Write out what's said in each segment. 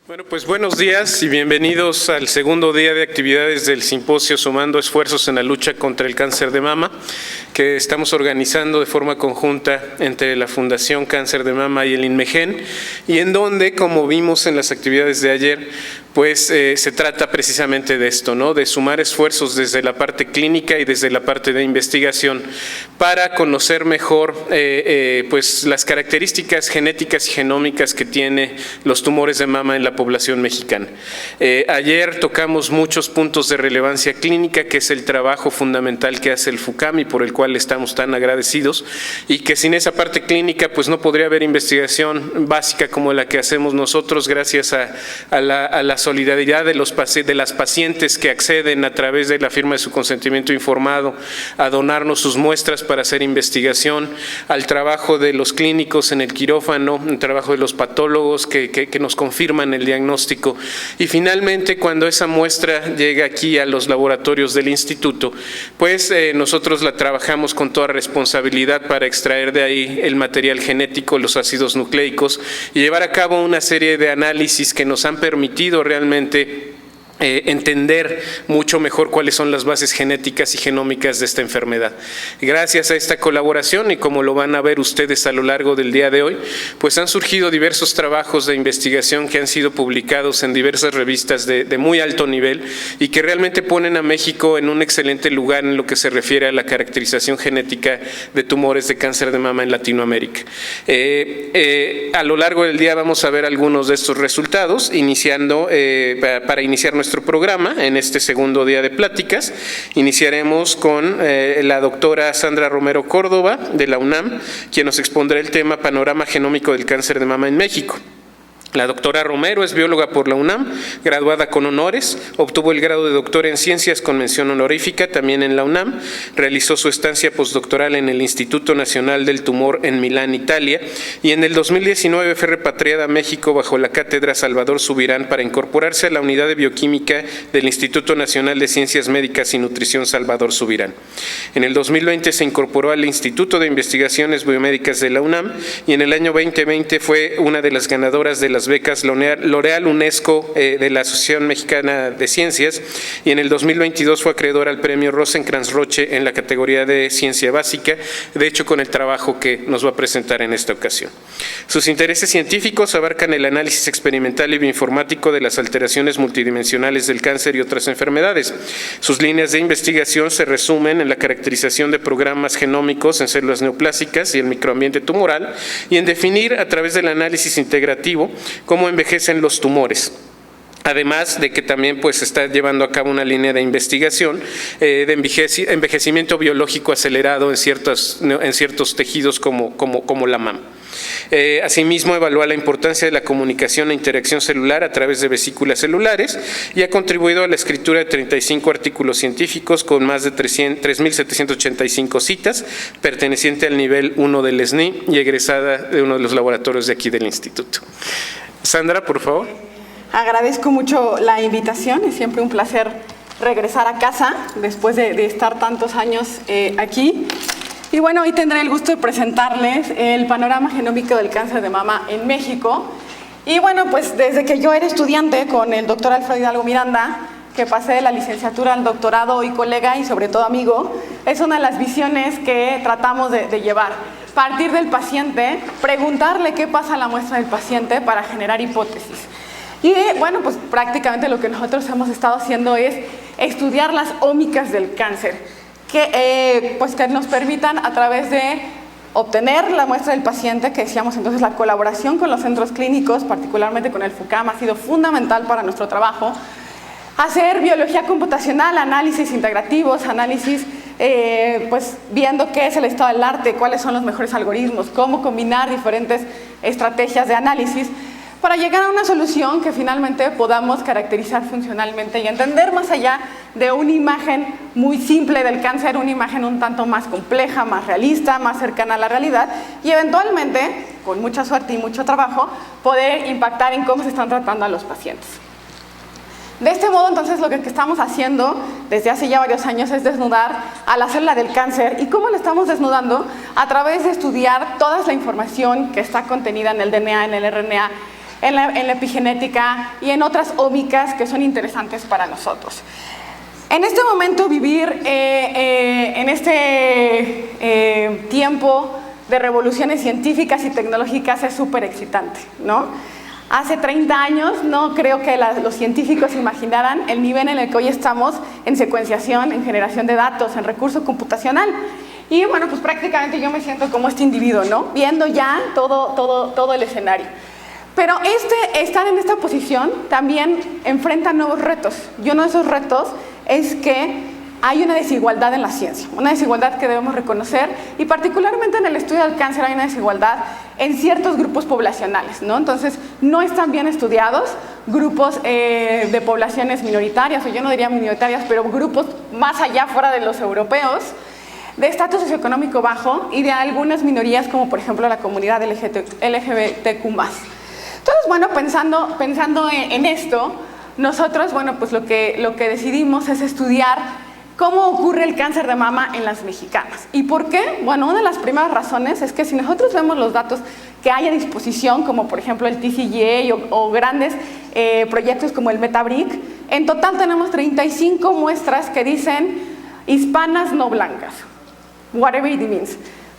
Bueno, pues buenos días y bienvenidos al segundo día de actividades del simposio Sumando Esfuerzos en la Lucha contra el Cáncer de Mama, que estamos organizando de forma conjunta entre la Fundación Cáncer de Mama y el INMEGEN, y en donde, como vimos en las actividades de ayer, pues se trata precisamente de esto, ¿no? De sumar esfuerzos desde la parte clínica y desde la parte de investigación para conocer mejor pues las características genéticas y genómicas que tiene los tumores de mama en la población mexicana. Ayer tocamos muchos puntos de relevancia clínica, que es el trabajo fundamental que hace el FUCAM y por el cual estamos tan agradecidos, y que sin esa parte clínica pues no podría haber investigación básica como la que hacemos nosotros, gracias a la solidaridad de las pacientes que acceden a través de la firma de su consentimiento informado a donarnos sus muestras para hacer investigación, al trabajo de los clínicos en el quirófano, el trabajo de los patólogos que nos confirman el diagnóstico, y finalmente cuando esa muestra llega aquí a los laboratorios del instituto, pues nosotros la trabajamos con toda responsabilidad para extraer de ahí el material genético, los ácidos nucleicos, y llevar a cabo una serie de análisis que nos han permitido realmente entender mucho mejor cuáles son las bases genéticas y genómicas de esta enfermedad. Gracias a esta colaboración, y como lo van a ver ustedes a lo largo del día de hoy, pues han surgido diversos trabajos de investigación que han sido publicados en diversas revistas de muy alto nivel y que realmente ponen a México en un excelente lugar en lo que se refiere a la caracterización genética de tumores de cáncer de mama en Latinoamérica. A lo largo del día vamos a ver algunos de estos resultados, iniciando para iniciar nuestro programa en este segundo día de pláticas. Iniciaremos con la doctora Sandra Romero Córdoba de la UNAM, quien nos expondrá el tema Panorama Genómico del Cáncer de Mama en México. La doctora Romero es bióloga por la UNAM, graduada con honores, obtuvo el grado de doctora en ciencias con mención honorífica también en la UNAM, realizó su estancia postdoctoral en el Instituto Nacional del Tumor en Milán, Italia, y en el 2019 fue repatriada a México bajo la cátedra Salvador Subirán para incorporarse a la unidad de bioquímica del Instituto Nacional de Ciencias Médicas y Nutrición Salvador Subirán. En el 2020 se incorporó al Instituto de Investigaciones Biomédicas de la UNAM y en el año 2020 fue una de las ganadoras de las becas L'Oréal UNESCO de la Asociación Mexicana de Ciencias, y en el 2022 fue acreedora al premio Rosenkrantz Roche en la categoría de Ciencia Básica, de hecho con el trabajo que nos va a presentar en esta ocasión. Sus intereses científicos abarcan el análisis experimental y bioinformático de las alteraciones multidimensionales del cáncer y otras enfermedades. Sus líneas de investigación se resumen en la caracterización de programas genómicos en células neoplásicas y el microambiente tumoral, y en definir a través del análisis integrativo cómo envejecen los tumores. Además de que también pues está llevando a cabo una línea de investigación de envejecimiento biológico acelerado en ciertos tejidos como la mama. Asimismo, evalúa la importancia de la comunicación e interacción celular a través de vesículas celulares y ha contribuido a la escritura de 35 artículos científicos con más de 3.785 citas, perteneciente al nivel 1 del SNI y egresada de uno de los laboratorios de aquí del instituto. Sandra, por favor. Agradezco mucho la invitación, es siempre un placer regresar a casa después de estar tantos años aquí. Y bueno, hoy tendré el gusto de presentarles el panorama genómico del cáncer de mama en México. Y bueno, pues desde que yo era estudiante con el doctor Alfredo Hidalgo Miranda, que pasé de la licenciatura al doctorado y colega y sobre todo amigo, es una de las visiones que tratamos de llevar. Partir del paciente, preguntarle qué pasa a la muestra del paciente para generar hipótesis. Y bueno, pues prácticamente lo que nosotros hemos estado haciendo es estudiar las ómicas del cáncer, que nos permitan a través de obtener la muestra del paciente, que decíamos entonces la colaboración con los centros clínicos, particularmente con el FUCAM, ha sido fundamental para nuestro trabajo, hacer biología computacional, análisis integrativos, análisis viendo qué es el estado del arte, cuáles son los mejores algoritmos, cómo combinar diferentes estrategias de análisis para llegar a una solución que finalmente podamos caracterizar funcionalmente y entender más allá de una imagen muy simple del cáncer, una imagen un tanto más compleja, más realista, más cercana a la realidad, y eventualmente, con mucha suerte y mucho trabajo, poder impactar en cómo se están tratando a los pacientes. De este modo, entonces, lo que estamos haciendo desde hace ya varios años es desnudar a la célula del cáncer. ¿Y cómo la estamos desnudando? A través de estudiar toda la información que está contenida en el DNA, en el RNA, en la epigenética y en otras ómicas que son interesantes para nosotros. En este momento vivir en este tiempo de revoluciones científicas y tecnológicas es súper excitante, ¿no? Hace 30 años no creo que los científicos imaginaran el nivel en el que hoy estamos en secuenciación, en generación de datos, en recurso computacional. Y bueno, pues prácticamente yo me siento como este individuo, ¿no? Viendo ya todo el escenario. Pero estar en esta posición también enfrenta nuevos retos. Y uno de esos retos es que hay una desigualdad en la ciencia, una desigualdad que debemos reconocer, y particularmente en el estudio del cáncer hay una desigualdad en ciertos grupos poblacionales, ¿no? Entonces, no están bien estudiados grupos de poblaciones minoritarias, o yo no diría minoritarias, pero grupos más allá, fuera de los europeos, de estatus socioeconómico bajo y de algunas minorías, como por ejemplo la comunidad LGBTQ+. Entonces, bueno, pensando en esto, nosotros, bueno, pues lo que decidimos es estudiar cómo ocurre el cáncer de mama en las mexicanas. ¿Y por qué? Bueno, una de las primeras razones es que si nosotros vemos los datos que hay a disposición, como por ejemplo el TCGA o grandes proyectos como el MetaBric, en total tenemos 35 muestras que dicen hispanas no blancas, whatever it means.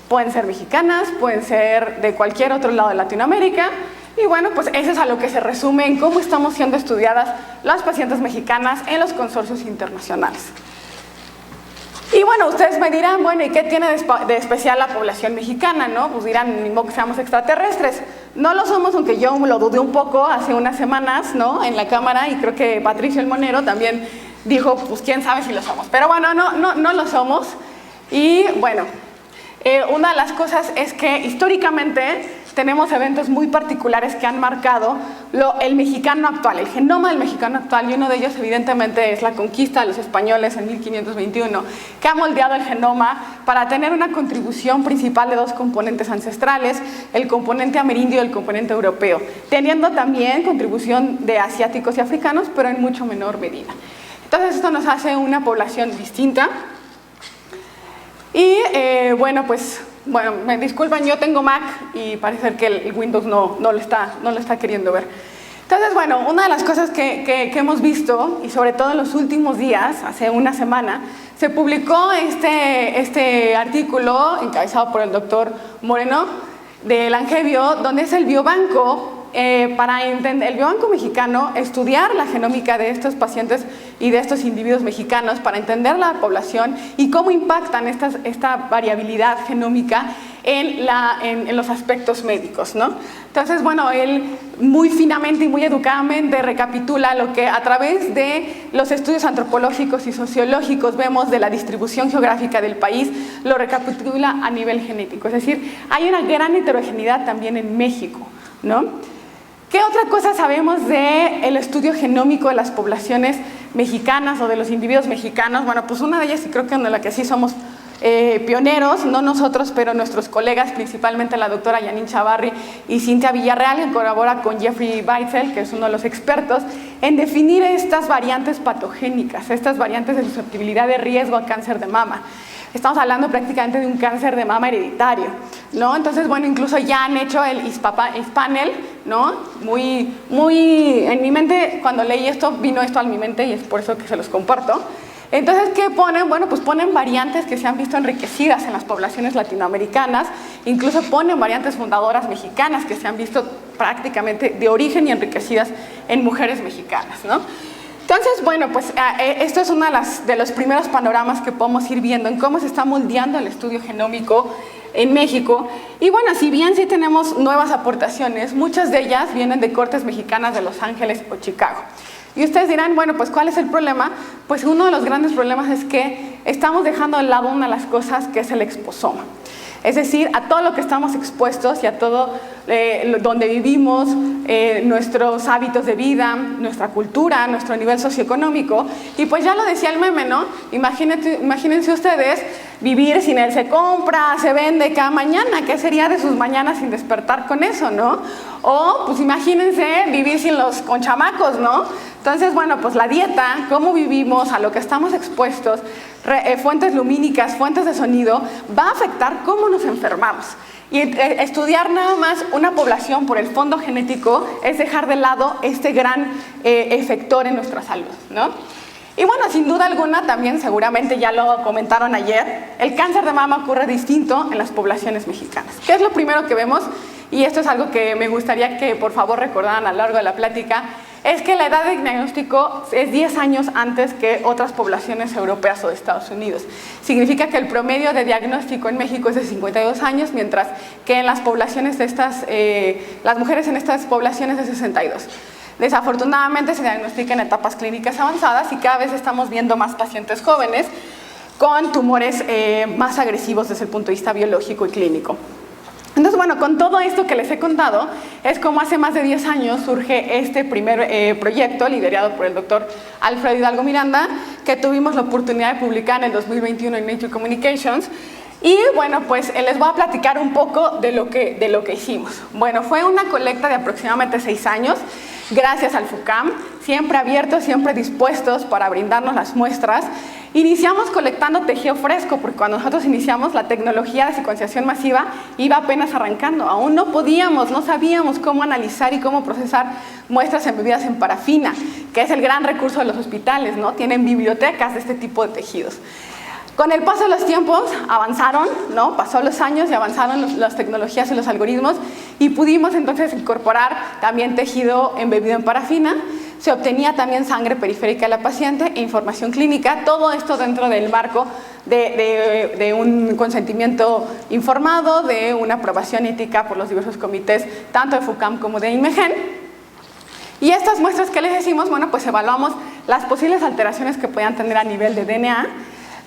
Pueden ser mexicanas, pueden ser de cualquier otro lado de Latinoamérica. Y bueno, pues eso es a lo que se resume en cómo estamos siendo estudiadas las pacientes mexicanas en los consorcios internacionales. Y bueno, ustedes me dirán, bueno, ¿y qué tiene de especial la población mexicana, no? Pues dirán, ni modo que seamos extraterrestres. No lo somos, aunque yo lo dudé un poco hace unas semanas, ¿no? En la cámara, y creo que Patricio El Monero también dijo, pues quién sabe si lo somos. Pero bueno, no lo somos. Y bueno, una de las cosas es que históricamente tenemos eventos muy particulares que han marcado el mexicano actual, el genoma del mexicano actual, y uno de ellos evidentemente es la conquista de los españoles en 1521, que ha moldeado el genoma para tener una contribución principal de dos componentes ancestrales, el componente amerindio y el componente europeo, teniendo también contribución de asiáticos y africanos, pero en mucho menor medida. Entonces esto nos hace una población distinta. Y bueno, pues, me disculpan, yo tengo Mac y parece ser que el Windows no lo está queriendo ver. Entonces, bueno, una de las cosas que hemos visto, y sobre todo en los últimos días, hace una semana, se publicó este artículo encabezado por el doctor Moreno de Langevio, donde es el biobanco para entender, el biobanco mexicano, estudiar la genómica de estos pacientes y de estos individuos mexicanos para entender la población y cómo impactan esta variabilidad genómica en los aspectos médicos, ¿no? Entonces, bueno, él muy finamente y muy educadamente recapitula lo que a través de los estudios antropológicos y sociológicos vemos de la distribución geográfica del país, lo recapitula a nivel genético. Es decir, hay una gran heterogeneidad también en México, ¿no? ¿Qué otra cosa sabemos del estudio genómico de las poblaciones mexicanas o de los individuos mexicanos? Bueno, pues una de ellas, y creo que en la que sí somos pioneros, no nosotros, pero nuestros colegas, principalmente la doctora Yanin Chavarri y Cintia Villarreal, que colabora con Jeffrey Weitzel, que es uno de los expertos, en definir estas variantes patogénicas, estas variantes de susceptibilidad de riesgo a cáncer de mama. Estamos hablando prácticamente de un cáncer de mama hereditario, ¿no? Entonces, bueno, incluso ya han hecho el ISPanel, ¿no? Muy en mi mente, cuando leí esto, vino esto a mi mente y es por eso que se los comparto. Entonces, ¿qué ponen? Bueno, pues ponen variantes que se han visto enriquecidas en las poblaciones latinoamericanas, incluso ponen variantes fundadoras mexicanas que se han visto prácticamente de origen y enriquecidas en mujeres mexicanas, ¿no? Entonces, bueno, pues esto es uno de los primeros panoramas que podemos ir viendo en cómo se está moldeando el estudio genómico en México. Y bueno, si bien sí tenemos nuevas aportaciones, muchas de ellas vienen de cortes mexicanas de Los Ángeles o Chicago. Y ustedes dirán, bueno, pues ¿cuál es el problema? Pues uno de los grandes problemas es que estamos dejando de lado una de las cosas que es el exposoma. Es decir, a todo lo que estamos expuestos y a todo donde vivimos, nuestros hábitos de vida, nuestra cultura, nuestro nivel socioeconómico. Y pues ya lo decía el meme, ¿no? Imagínense ustedes vivir sin él, se compra, se vende cada mañana. ¿Qué sería de sus mañanas sin despertar con eso, no? O pues imagínense vivir sin con chamacos, ¿no? Entonces, bueno, pues la dieta, cómo vivimos, a lo que estamos expuestos, fuentes lumínicas, fuentes de sonido, va a afectar cómo nos enfermamos. Y estudiar nada más una población por el fondo genético es dejar de lado este gran efector en nuestra salud, ¿no? Y bueno, sin duda alguna, también seguramente ya lo comentaron ayer, el cáncer de mama ocurre distinto en las poblaciones mexicanas. ¿Qué es lo primero que vemos? Y esto es algo que me gustaría que por favor recordaran a lo largo de la plática, es que la edad de diagnóstico es 10 años antes que otras poblaciones europeas o de Estados Unidos. Significa que el promedio de diagnóstico en México es de 52 años, mientras que en las poblaciones de las mujeres en estas poblaciones es de 62. Desafortunadamente se diagnostica en etapas clínicas avanzadas y cada vez estamos viendo más pacientes jóvenes con tumores más agresivos desde el punto de vista biológico y clínico. Entonces, bueno, con todo esto que les he contado, es como hace más de 10 años surge este primer proyecto liderado por el doctor Alfredo Hidalgo Miranda, que tuvimos la oportunidad de publicar en el 2021 en Nature Communications. Y bueno, pues les voy a platicar un poco de lo que hicimos. Bueno, fue una colecta de aproximadamente 6 años, gracias al FUCAM, siempre abiertos, siempre dispuestos para brindarnos las muestras. Iniciamos colectando tejido fresco, porque cuando nosotros iniciamos la tecnología de secuenciación masiva iba apenas arrancando. Aún no podíamos, no sabíamos cómo analizar y cómo procesar muestras embebidas en parafina, que es el gran recurso de los hospitales, ¿no? Tienen bibliotecas de este tipo de tejidos. Con el paso de los tiempos avanzaron, ¿no? Pasó los años y avanzaron las tecnologías y los algoritmos y pudimos entonces incorporar también tejido embebido en parafina. Se obtenía también sangre periférica de la paciente e información clínica, todo esto dentro del marco de un consentimiento informado, de una aprobación ética por los diversos comités, tanto de FUCAM como de INMEGEN. Y estas muestras que les decimos, bueno, pues evaluamos las posibles alteraciones que puedan tener a nivel de DNA,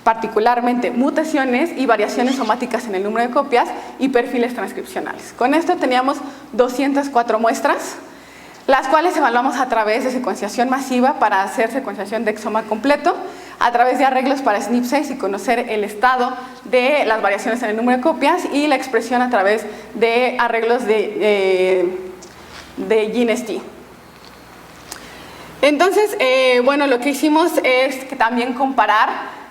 particularmente mutaciones y variaciones somáticas en el número de copias y perfiles transcripcionales. Con esto teníamos 204 muestras, las cuales evaluamos a través de secuenciación masiva para hacer secuenciación de exoma completo, a través de arreglos para SNP6 y conocer el estado de las variaciones en el número de copias y la expresión a través de arreglos de GeneST. Entonces, bueno, lo que hicimos es que también comparar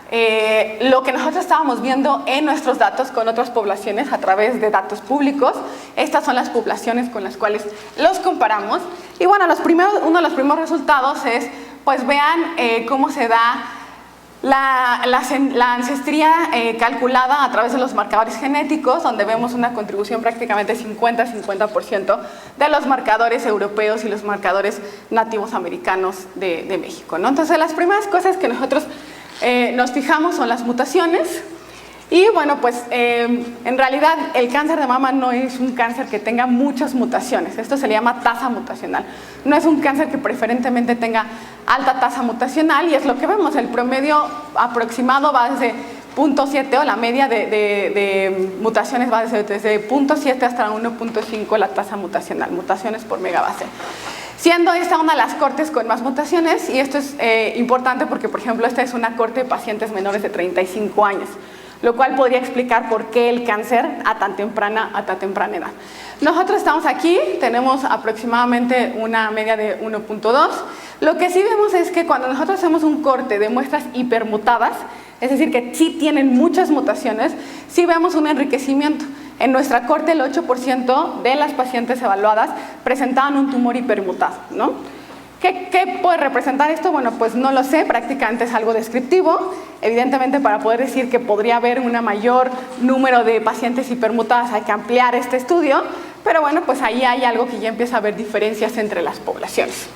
lo que nosotros estábamos viendo en nuestros datos con otras poblaciones a través de datos públicos. Estas son las poblaciones con las cuales los comparamos. Y bueno, uno de los primeros resultados es, pues vean cómo se da la ancestría calculada a través de los marcadores genéticos, donde vemos una contribución prácticamente 50-50% de los marcadores europeos y los marcadores nativos americanos de México, ¿no? Entonces, las primeras cosas que nosotros nos fijamos son las mutaciones. Y bueno, pues en realidad el cáncer de mama no es un cáncer que tenga muchas mutaciones. Esto se le llama tasa mutacional. No es un cáncer que preferentemente tenga alta tasa mutacional y es lo que vemos. El promedio aproximado va desde 0.7 o la media de mutaciones va desde 0.7 hasta 1.5 la tasa mutacional, mutaciones por megabase. Siendo esta una de las cortes con más mutaciones, y esto es importante porque, por ejemplo, esta es una corte de pacientes menores de 35 años, lo cual podría explicar por qué el cáncer a tan temprana edad. Nosotros estamos aquí, tenemos aproximadamente una media de 1.2. Lo que sí vemos es que cuando nosotros hacemos un corte de muestras hipermutadas, es decir, que sí tienen muchas mutaciones, sí vemos un enriquecimiento. En nuestra corte, el 8% de las pacientes evaluadas presentaban un tumor hipermutado, ¿no? ¿Qué puede representar esto? Bueno, pues no lo sé, prácticamente es algo descriptivo. Evidentemente, para poder decir que podría haber un mayor número de pacientes hipermutadas hay que ampliar este estudio, pero bueno, pues ahí hay algo que ya empieza a haber diferencias entre las poblaciones.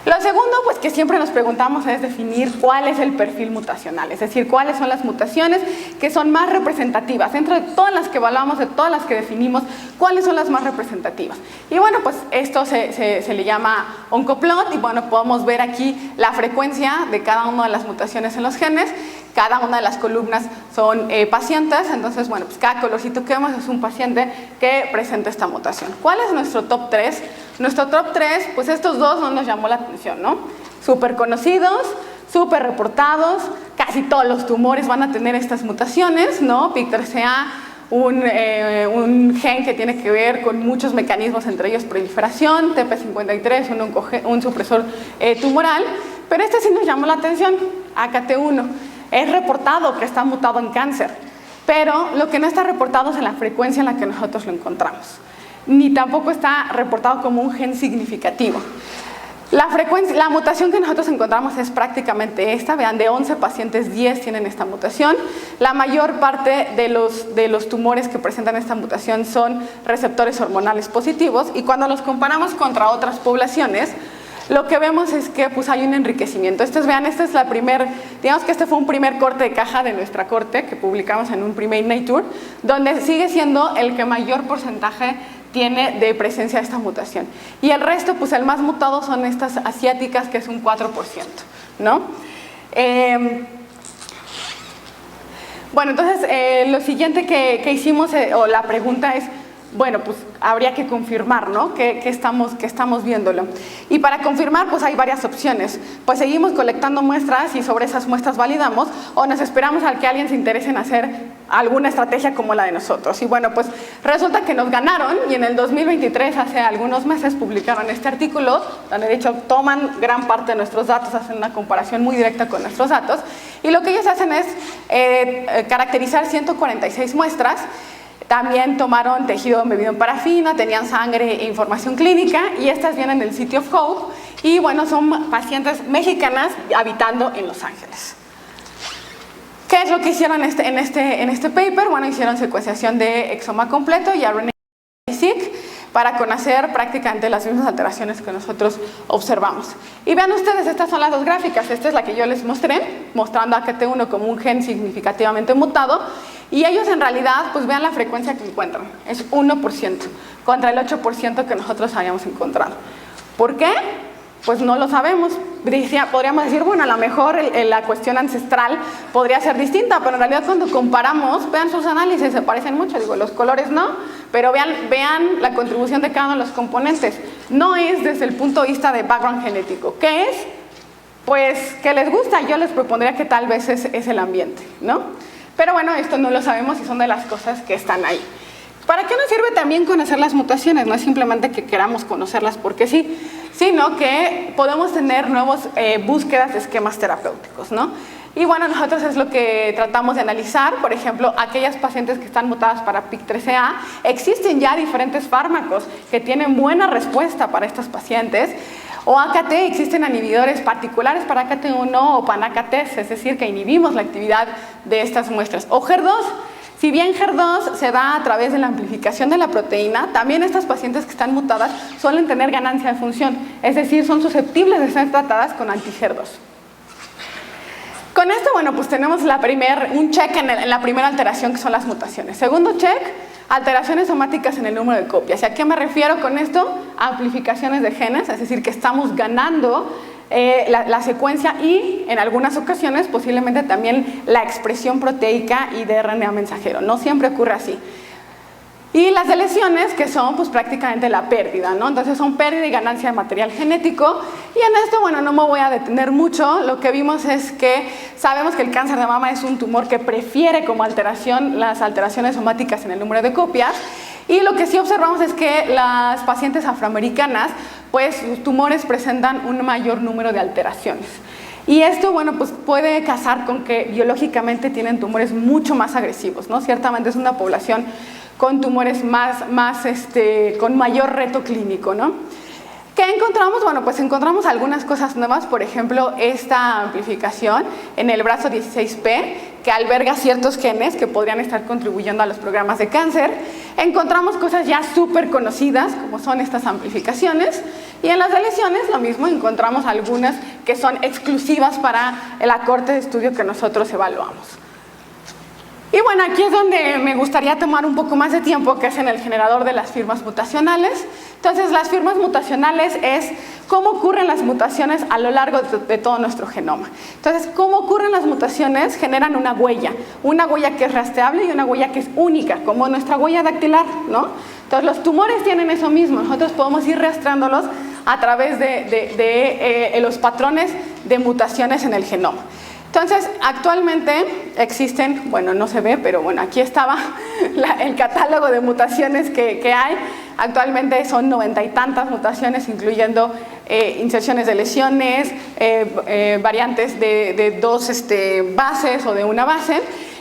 Lo segundo, pues que siempre nos preguntamos es definir cuál es el perfil mutacional, es decir, cuáles son las mutaciones que son más representativas. Dentro de todas las que evaluamos, de todas las que definimos, cuáles son las más representativas. Y bueno, pues esto se le llama oncoplot y bueno, podemos ver aquí la frecuencia de cada una de las mutaciones en los genes. Cada una de las columnas son pacientes, entonces bueno, pues cada colorcito que vemos es un paciente que presenta esta mutación. ¿Cuál es nuestro top 3? Nuestro top 3, pues estos dos no nos llamó la atención, ¿no? Súper conocidos, súper reportados, casi todos los tumores van a tener estas mutaciones, ¿no? PIK3CA, un gen que tiene que ver con muchos mecanismos, entre ellos proliferación, TP53, un supresor tumoral, pero este sí nos llamó la atención, AKT1. Es reportado que está mutado en cáncer, pero lo que no está reportado es en la frecuencia en la que nosotros lo encontramos, ni tampoco está reportado como un gen significativo. La mutación que nosotros encontramos es prácticamente esta. Vean, de 11 pacientes, 10 tienen esta mutación. La mayor parte de los tumores que presentan esta mutación son receptores hormonales positivos, y cuando los comparamos contra otras poblaciones, lo que vemos es que pues, hay un enriquecimiento. Vean, esta es digamos que este fue un primer corte de caja de nuestra corte que publicamos en un Primate Nature, donde sigue siendo el que mayor porcentaje tiene de presencia de esta mutación. Y el resto, pues el más mutado son estas asiáticas, que es un 4%, ¿no? Bueno, entonces lo siguiente que hicimos, o la pregunta es, bueno, pues habría que confirmar, ¿no? Que estamos viéndolo. Y para confirmar, pues hay varias opciones. Pues seguimos colectando muestras y sobre esas muestras validamos, o nos esperamos a que alguien se interese en hacer alguna estrategia como la de nosotros. Y bueno, pues resulta que nos ganaron, y en el 2023, hace algunos meses, publicaron este artículo, donde de hecho toman gran parte de nuestros datos, hacen una comparación muy directa con nuestros datos, y lo que ellos hacen es caracterizar 146 muestras. También tomaron tejido embebido en parafina, tenían sangre e información clínica, y estas vienen del City of Hope, y bueno, son pacientes mexicanas habitando en Los Ángeles. ¿Qué es lo que hicieron en este paper? Bueno, hicieron secuenciación de exoma completo y RNA-seq para conocer prácticamente las mismas alteraciones que nosotros observamos. Y vean ustedes, estas son las dos gráficas. Esta es la que yo les mostré, mostrando a AKT1 como un gen significativamente mutado, y ellos en realidad, pues vean la frecuencia que encuentran, es 1%, contra el 8% que nosotros habíamos encontrado. ¿Por qué? Pues no lo sabemos. Podríamos decir, bueno, a lo mejor la cuestión ancestral podría ser distinta, pero en realidad cuando comparamos, vean sus análisis, se parecen mucho. Digo, los colores no, pero vean la contribución de cada uno de los componentes. No es desde el punto de vista de background genético. ¿Qué es? Pues que les gusta. Yo les propondría que tal vez es el ambiente, ¿no? Pero bueno, esto no lo sabemos y son de las cosas que están ahí. ¿Para qué nos sirve también conocer las mutaciones? No es simplemente que queramos conocerlas porque sí, sino que podemos tener nuevas búsquedas de esquemas terapéuticos, ¿no? Y bueno, nosotros es lo que tratamos de analizar. Por ejemplo, aquellas pacientes que están mutadas para PIK3CA, existen ya diferentes fármacos que tienen buena respuesta para estas pacientes. O AKT, existen inhibidores particulares para AKT1 o pan-AKT, es decir, que inhibimos la actividad de estas muestras. O HER2, si bien HER2 se da a través de la amplificación de la proteína, también estas pacientes que están mutadas suelen tener ganancia de función, es decir, son susceptibles de ser tratadas con anti-HER2. Con esto, bueno, pues tenemos un check en la primera alteración, que son las mutaciones. Segundo check, alteraciones somáticas en el número de copias. ¿Y a qué me refiero con esto? Amplificaciones de genes, es decir, que estamos ganando la secuencia y en algunas ocasiones posiblemente también la expresión proteica y de RNA mensajero. No siempre ocurre así. Y las deleciones, que son pues prácticamente la pérdida, ¿no? Entonces son pérdida y ganancia de material genético. Y en esto, bueno, no me voy a detener mucho. Lo que vimos es que sabemos que el cáncer de mama es un tumor que prefiere como alteración las alteraciones somáticas en el número de copias. Y lo que sí observamos es que las pacientes afroamericanas, pues sus tumores presentan un mayor número de alteraciones. Y esto, bueno, pues puede casar con que biológicamente tienen tumores mucho más agresivos, ¿no? Ciertamente es una población con tumores con mayor reto clínico, ¿no? ¿Qué encontramos? Bueno, pues encontramos algunas cosas nuevas, por ejemplo, esta amplificación en el brazo 16P, que alberga ciertos genes que podrían estar contribuyendo a los programas de cáncer. Encontramos cosas ya súper conocidas, como son estas amplificaciones, y en las deleciones lo mismo, encontramos algunas que son exclusivas para la corte de estudio que nosotros evaluamos. Y bueno, aquí es donde me gustaría tomar un poco más de tiempo, que es en el generador de las firmas mutacionales. Entonces, las firmas mutacionales es cómo ocurren las mutaciones a lo largo de todo nuestro genoma. Entonces, cómo ocurren las mutaciones generan una huella que es rastreable y una huella que es única, como nuestra huella dactilar, ¿no? Entonces, los tumores tienen eso mismo, nosotros podemos ir rastreándolos a través de los patrones de mutaciones en el genoma. Entonces, actualmente existen, bueno, no se ve, pero bueno, aquí estaba el catálogo de mutaciones que hay. Actualmente son 90 y tantas mutaciones, incluyendo inserciones de lesiones, variantes de dos bases o de una base.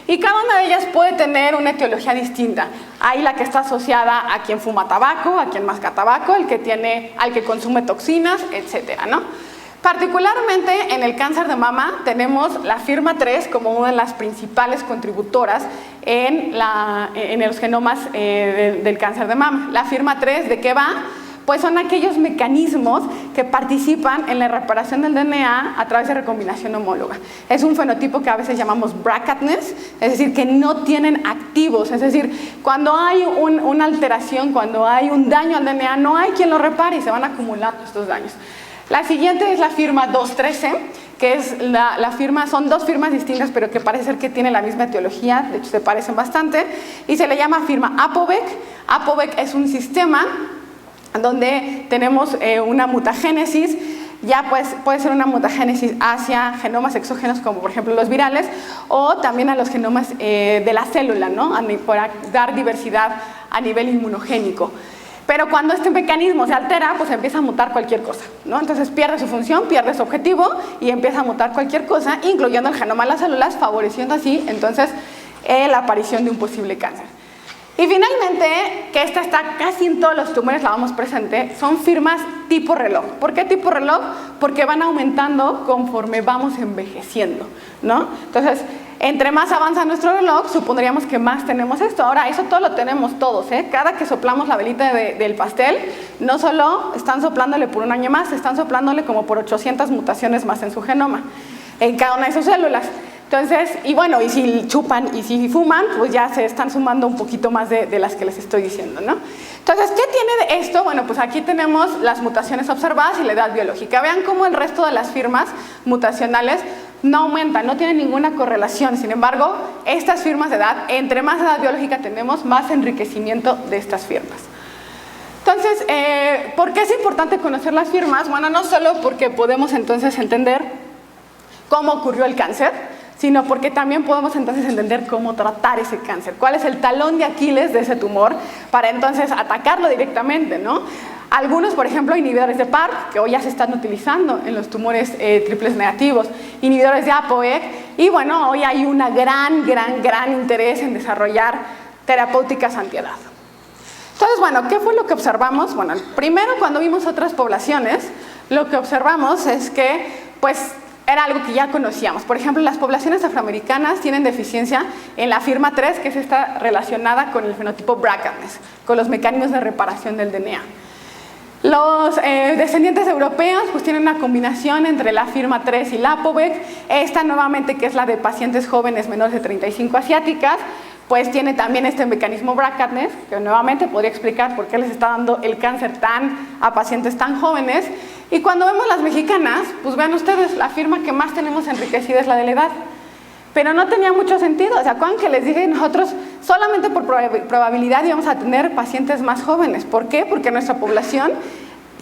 Y cada una de ellas puede tener una etiología distinta. Hay la que está asociada a quien fuma tabaco, a quien masca tabaco, al que consume toxinas, etcétera, ¿no? Particularmente en el cáncer de mama tenemos la firma 3 como una de las principales contributoras en los genomas del cáncer de mama. La firma 3, ¿de qué va? Pues son aquellos mecanismos que participan en la reparación del DNA a través de recombinación homóloga. Es un fenotipo que a veces llamamos BRCA-ness, es decir, que no tienen activos, es decir, cuando hay una alteración, cuando hay un daño al DNA, no hay quien lo repare y se van acumulando estos daños. La siguiente es la firma 213, que es la firma, son dos firmas distintas, pero que parece ser que tienen la misma etiología, de hecho se parecen bastante, y se le llama firma APOBEC. APOBEC es un sistema donde tenemos una mutagénesis, ya puede ser una mutagénesis hacia genomas exógenos como por ejemplo los virales o también a los genomas de la célula, ¿no? Para dar diversidad a nivel inmunogénico. Pero cuando este mecanismo se altera, pues empieza a mutar cualquier cosa, ¿no? Entonces pierde su función, pierde su objetivo y empieza a mutar cualquier cosa, incluyendo el genoma de las células, favoreciendo así entonces la aparición de un posible cáncer. Y finalmente, que esta está casi en todos los tumores, la vamos presente, son firmas tipo reloj. ¿Por qué tipo reloj? Porque van aumentando conforme vamos envejeciendo, ¿no? Entonces, entre más avanza nuestro reloj, supondríamos que más tenemos esto. Ahora, eso todo lo tenemos todos, ¿eh? Cada que soplamos la velita del pastel, no solo están soplándole por un año más, están soplándole como por 800 mutaciones más en su genoma, en cada una de sus células. Entonces, y bueno, y si chupan y si fuman, pues ya se están sumando un poquito más de las que les estoy diciendo, ¿no? Entonces, ¿qué tiene de esto? Bueno, pues aquí tenemos las mutaciones observadas y la edad biológica. Vean cómo el resto de las firmas mutacionales no aumentan, no tienen ninguna correlación. Sin embargo, estas firmas de edad, entre más edad biológica tenemos, más enriquecimiento de estas firmas. Entonces, ¿por qué es importante conocer las firmas? Bueno, no solo porque podemos entonces entender cómo ocurrió el cáncer, sino porque también podemos entonces entender cómo tratar ese cáncer, cuál es el talón de Aquiles de ese tumor para entonces atacarlo directamente, ¿no? Algunos, por ejemplo, inhibidores de PARP, que hoy ya se están utilizando en los tumores triples negativos, inhibidores de APOE, y bueno, hoy hay un gran interés en desarrollar terapéuticas antiedad. Entonces, bueno, ¿qué fue lo que observamos? Bueno, primero cuando vimos otras poblaciones, lo que observamos es que, pues, era algo que ya conocíamos. Por ejemplo, las poblaciones afroamericanas tienen deficiencia en la firma 3, que es esta relacionada con el fenotipo BRCA-ness, con los mecanismos de reparación del DNA. Los descendientes europeos pues tienen una combinación entre la firma 3 y la APOBEC. Esta nuevamente, que es la de pacientes jóvenes menores de 35 asiáticas, pues tiene también este mecanismo BRCA-ness, que nuevamente podría explicar por qué les está dando el cáncer a pacientes tan jóvenes. Y cuando vemos las mexicanas, pues vean ustedes, la firma que más tenemos enriquecida es la de la edad. Pero no tenía mucho sentido, ¿se acuerdan que les dije nosotros solamente por probabilidad íbamos a tener pacientes más jóvenes? ¿Por qué? Porque nuestra población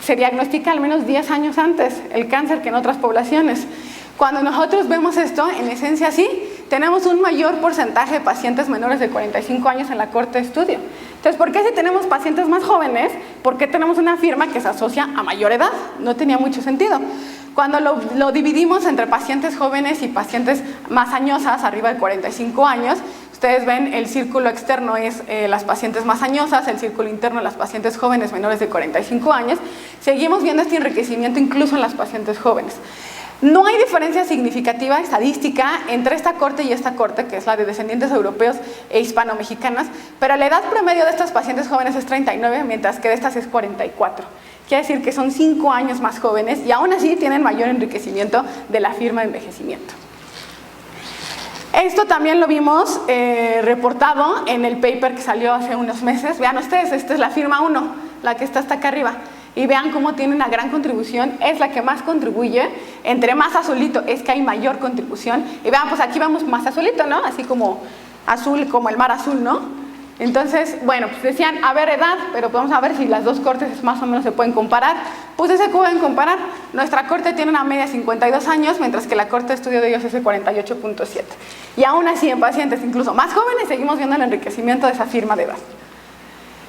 se diagnostica al menos 10 años antes el cáncer que en otras poblaciones. Cuando nosotros vemos esto, en esencia sí, tenemos un mayor porcentaje de pacientes menores de 45 años en la corte de estudio. Entonces, ¿por qué si tenemos pacientes más jóvenes? ¿Por qué tenemos una firma que se asocia a mayor edad? No tenía mucho sentido. Cuando lo dividimos entre pacientes jóvenes y pacientes más añosas, arriba de 45 años, ustedes ven el círculo externo es las pacientes más añosas, el círculo interno las pacientes jóvenes menores de 45 años. Seguimos viendo este enriquecimiento incluso en las pacientes jóvenes. No hay diferencia significativa estadística entre esta corte y esta corte, que es la de descendientes europeos e hispano-mexicanas, pero la edad promedio de estas pacientes jóvenes es 39, mientras que de estas es 44. Quiere decir que son 5 años más jóvenes y aún así tienen mayor enriquecimiento de la firma de envejecimiento. Esto también lo vimos reportado en el paper que salió hace unos meses. Vean ustedes, esta es la firma 1, la que está hasta acá arriba. Y vean cómo tiene una gran contribución, es la que más contribuye, entre más azulito es que hay mayor contribución. Y vean, pues aquí vamos más azulito, ¿no? Así como azul, como el mar azul, ¿no? Entonces, bueno, pues decían, a ver edad, pero vamos a ver si las dos cortes más o menos se pueden comparar. Pues se pueden comparar. Nuestra corte tiene una media de 52 años, mientras que la corte de estudio de ellos es de 48.7. Y aún así, en pacientes incluso más jóvenes, seguimos viendo el enriquecimiento de esa firma de edad.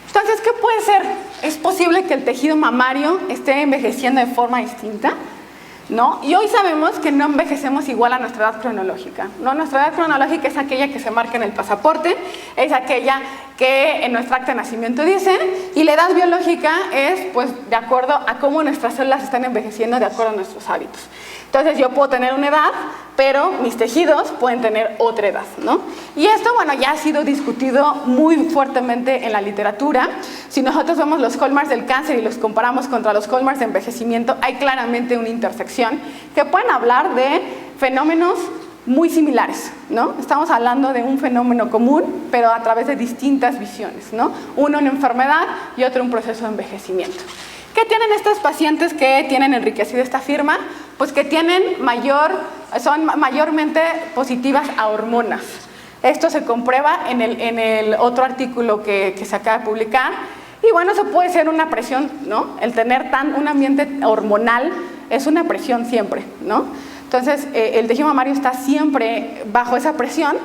Entonces, ¿qué puede ser? ¿Es posible que el tejido mamario esté envejeciendo de forma distinta? ¿no? Y hoy sabemos que no envejecemos igual a nuestra edad cronológica, ¿no? Nuestra edad cronológica es aquella que se marca en el pasaporte, es aquella que en nuestra acta de nacimiento dice, y la edad biológica es pues de acuerdo a cómo nuestras células están envejeciendo de acuerdo a nuestros hábitos. Entonces yo puedo tener una edad, pero mis tejidos pueden tener otra edad, ¿no? Y esto, bueno, ya ha sido discutido muy fuertemente en la literatura. Si nosotros vemos los hallmarks del cáncer y los comparamos contra los hallmarks de envejecimiento, hay claramente una intersección que pueden hablar de fenómenos muy similares, ¿no? Estamos hablando de un fenómeno común, pero a través de distintas visiones, ¿no? Uno una enfermedad y otro un proceso de envejecimiento. ¿Qué tienen estas pacientes que tienen enriquecida esta firma? Pues que tienen son mayormente positivas a hormonas. Esto se comprueba en el otro artículo que se acaba de publicar. Y bueno, eso puede ser una presión, ¿no? El tener un ambiente hormonal es una presión siempre, ¿no? Entonces, el tejido mamario está siempre bajo esa presión.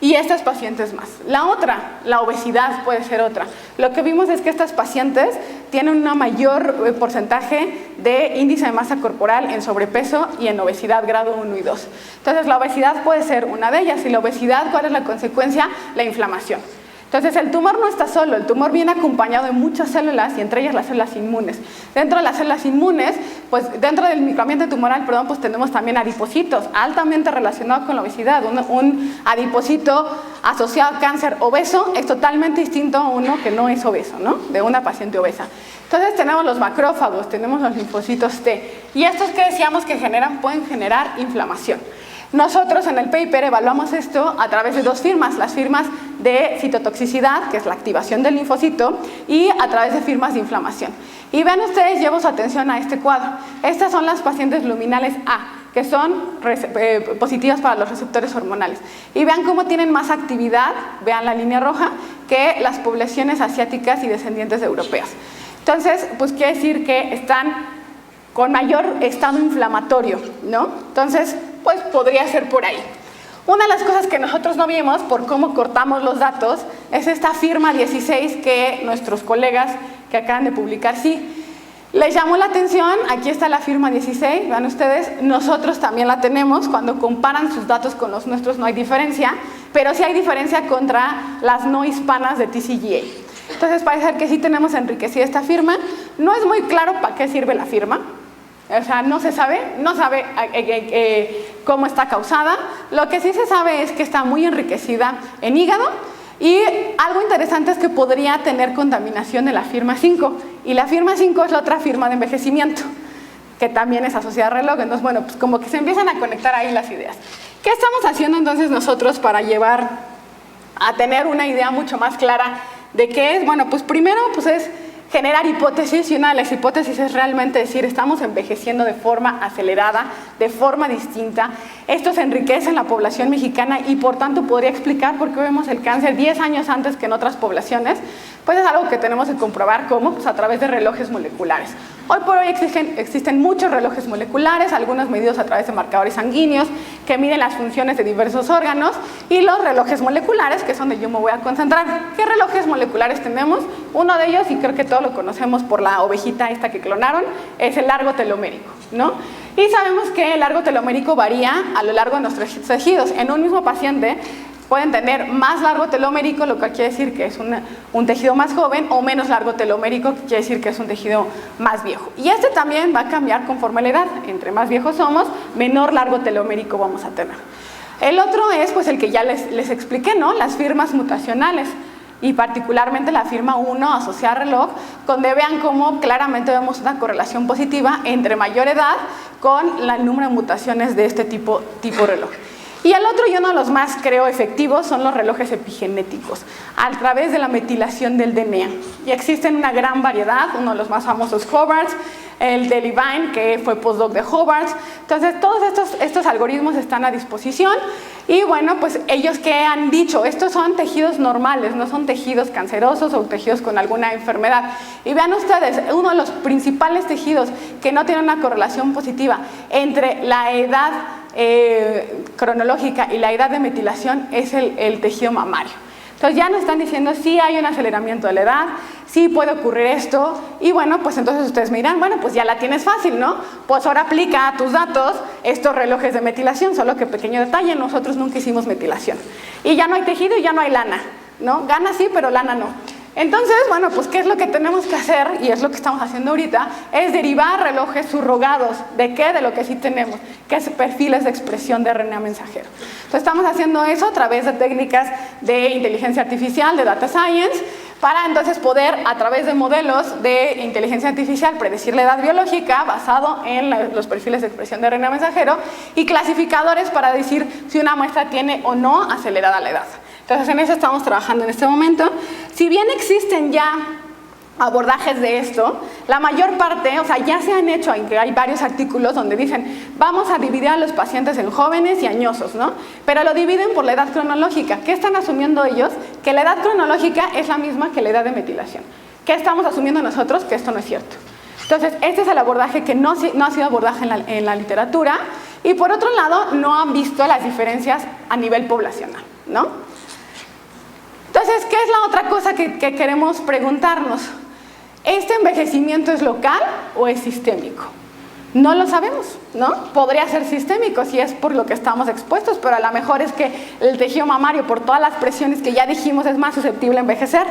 Y estas pacientes más. La otra, la obesidad puede ser otra. Lo que vimos es que estas pacientes tienen un mayor porcentaje de índice de masa corporal en sobrepeso y en obesidad grado 1 y 2. Entonces la obesidad puede ser una de ellas. Y la obesidad, ¿cuál es la consecuencia? La inflamación. Entonces el tumor no está solo, el tumor viene acompañado de muchas células y entre ellas las células inmunes. Dentro de las células inmunes, pues dentro del microambiente tumoral, pues tenemos también adipocitos, altamente relacionados con la obesidad. Un adipocito asociado a cáncer obeso es totalmente distinto a uno que no es obeso, ¿no? De una paciente obesa. Entonces tenemos los macrófagos, tenemos los linfocitos T. Y estos que decíamos que pueden generar inflamación. Nosotros en el paper evaluamos esto a través de dos firmas, las firmas de citotoxicidad, que es la activación del linfocito, y a través de firmas de inflamación. Y vean ustedes, llevo su atención a este cuadro. Estas son las pacientes luminales A, que son positivas para los receptores hormonales. Y vean cómo tienen más actividad, vean la línea roja, que las poblaciones asiáticas y descendientes de europeas. Entonces, pues quiere decir que están con mayor estado inflamatorio, ¿no? Entonces, pues podría ser por ahí. Una de las cosas que nosotros no vimos por cómo cortamos los datos es esta firma 16 que nuestros colegas que acaban de publicar sí. Les llamó la atención, aquí está la firma 16, vean ustedes, nosotros también la tenemos, cuando comparan sus datos con los nuestros no hay diferencia, pero sí hay diferencia contra las no hispanas de TCGA. Entonces parece ser que sí tenemos enriquecida esta firma, no es muy claro para qué sirve la firma. O sea, no se sabe cómo está causada. Lo que sí se sabe es que está muy enriquecida en hígado y algo interesante es que podría tener contaminación de la firma 5 y la firma 5 es la otra firma de envejecimiento que también es asociada al reloj. Entonces, bueno, pues como que se empiezan a conectar ahí las ideas. ¿Qué estamos haciendo entonces nosotros para llevar a tener una idea mucho más clara de qué es? Bueno, pues primero pues es generar hipótesis y una de las hipótesis es realmente decir estamos envejeciendo de forma acelerada, de forma distinta. Esto se enriquece en la población mexicana y por tanto podría explicar por qué vemos el cáncer 10 años antes que en otras poblaciones. Pues es algo que tenemos que comprobar cómo, pues a través de relojes moleculares. Hoy por hoy existen muchos relojes moleculares, algunos medidos a través de marcadores sanguíneos que miden las funciones de diversos órganos y los relojes moleculares, que es donde yo me voy a concentrar. ¿Qué relojes moleculares tenemos? Uno de ellos, y creo que todos lo conocemos por la ovejita esta que clonaron, es el largo telomérico, ¿no? Y sabemos que el largo telomérico varía a lo largo de nuestros tejidos. En un mismo paciente pueden tener más largo telomérico, lo que quiere decir que es un tejido más joven, o menos largo telomérico, que quiere decir que es un tejido más viejo. Y este también va a cambiar conforme la edad. Entre más viejos somos, menor largo telomérico vamos a tener. El otro es pues el que ya les expliqué, ¿no? Las firmas mutacionales. Y particularmente la firma 1 asociada al reloj, donde vean cómo claramente vemos una correlación positiva entre mayor edad con el número de mutaciones de este tipo reloj. Y el otro, y uno de los más, creo, efectivos, son los relojes epigenéticos, a través de la metilación del DNA. Y existen una gran variedad, uno de los más famosos, Hobart, el de Levine, que fue postdoc de Hobart. Entonces, todos estos algoritmos están a disposición. Y bueno, pues ellos que han dicho, estos son tejidos normales, no son tejidos cancerosos o tejidos con alguna enfermedad. Y vean ustedes, uno de los principales tejidos que no tiene una correlación positiva entre la edad cronológica y la edad de metilación es el tejido mamario. Entonces ya nos están diciendo sí hay un aceleramiento de la edad, sí puede ocurrir esto, y bueno, pues entonces ustedes me dirán, bueno, pues ya la tienes fácil, ¿no? Pues ahora aplica a tus datos estos relojes de metilación, solo que pequeño detalle, nosotros nunca hicimos metilación. Y ya no hay tejido y ya no hay lana, ¿no? Gana sí, pero lana no. Entonces, bueno, pues ¿qué es lo que tenemos que hacer? Y es lo que estamos haciendo ahorita, es derivar relojes subrogados. ¿De qué? De lo que sí tenemos, que es perfiles de expresión de RNA mensajero. Entonces estamos haciendo eso a través de técnicas de inteligencia artificial, de data science, para entonces poder, a través de modelos de inteligencia artificial, predecir la edad biológica basado en los perfiles de expresión de RNA mensajero y clasificadores para decir si una muestra tiene o no acelerada la edad. Entonces en eso estamos trabajando en este momento. Si bien existen ya abordajes de esto, la mayor parte, o sea, ya se han hecho, hay varios artículos donde dicen vamos a dividir a los pacientes en jóvenes y añosos, ¿no? Pero lo dividen por la edad cronológica. ¿Qué están asumiendo ellos? Que la edad cronológica es la misma que la edad de metilación. ¿Qué estamos asumiendo nosotros? Que esto no es cierto. Entonces, este es el abordaje que no ha sido abordaje en la literatura, y por otro lado, no han visto las diferencias a nivel poblacional, ¿no? Entonces, ¿qué es la otra cosa que queremos preguntarnos? ¿Este envejecimiento es local o es sistémico? No lo sabemos, ¿no? Podría ser sistémico si es por lo que estamos expuestos, pero a lo mejor es que el tejido mamario, por todas las presiones que ya dijimos, es más susceptible a envejecer.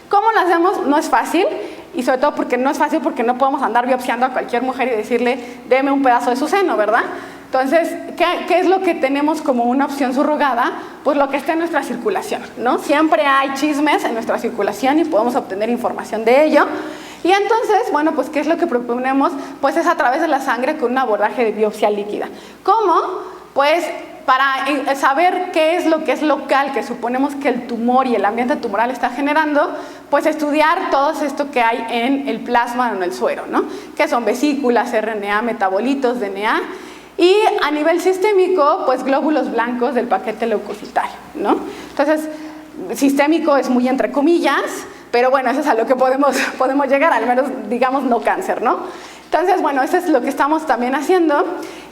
¿Cómo lo hacemos? No es fácil, y sobre todo porque no es fácil porque no podemos andar biopsiando a cualquier mujer y decirle, deme un pedazo de su seno, ¿verdad? Entonces, ¿qué es lo que tenemos como una opción subrogada? Pues lo que está en nuestra circulación, ¿no? Siempre hay chismes en nuestra circulación y podemos obtener información de ello. Y entonces, bueno, pues ¿qué es lo que proponemos? Pues es a través de la sangre con un abordaje de biopsia líquida. ¿Cómo? Pues para saber qué es lo que es local, que suponemos que el tumor y el ambiente tumoral está generando, pues estudiar todo esto que hay en el plasma o en el suero, ¿no? Que son vesículas, RNA, metabolitos, DNA. Y a nivel sistémico, pues glóbulos blancos del paquete leucocitario, ¿no? Entonces, sistémico es muy entre comillas, pero bueno, eso es a lo que podemos llegar, al menos digamos no cáncer, ¿no? Entonces, bueno, eso es lo que estamos también haciendo.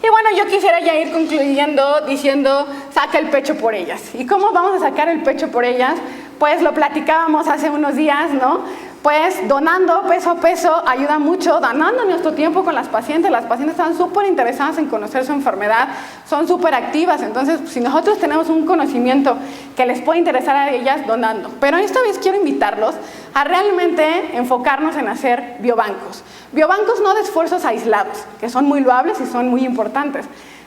Y bueno, yo quisiera ya ir concluyendo diciendo, saca el pecho por ellas. ¿Y cómo vamos a sacar el pecho por ellas? Pues lo platicábamos hace unos días, ¿no? Pues donando peso a peso ayuda mucho, donando nuestro tiempo con las pacientes. Las pacientes están súper interesadas en conocer su enfermedad, son súper activas. Entonces, si nosotros tenemos un conocimiento que les puede interesar a ellas, donando. Pero esta vez quiero invitarlos a realmente enfocarnos en hacer biobancos. Biobancos no de esfuerzos aislados, que son muy loables y son muy importantes,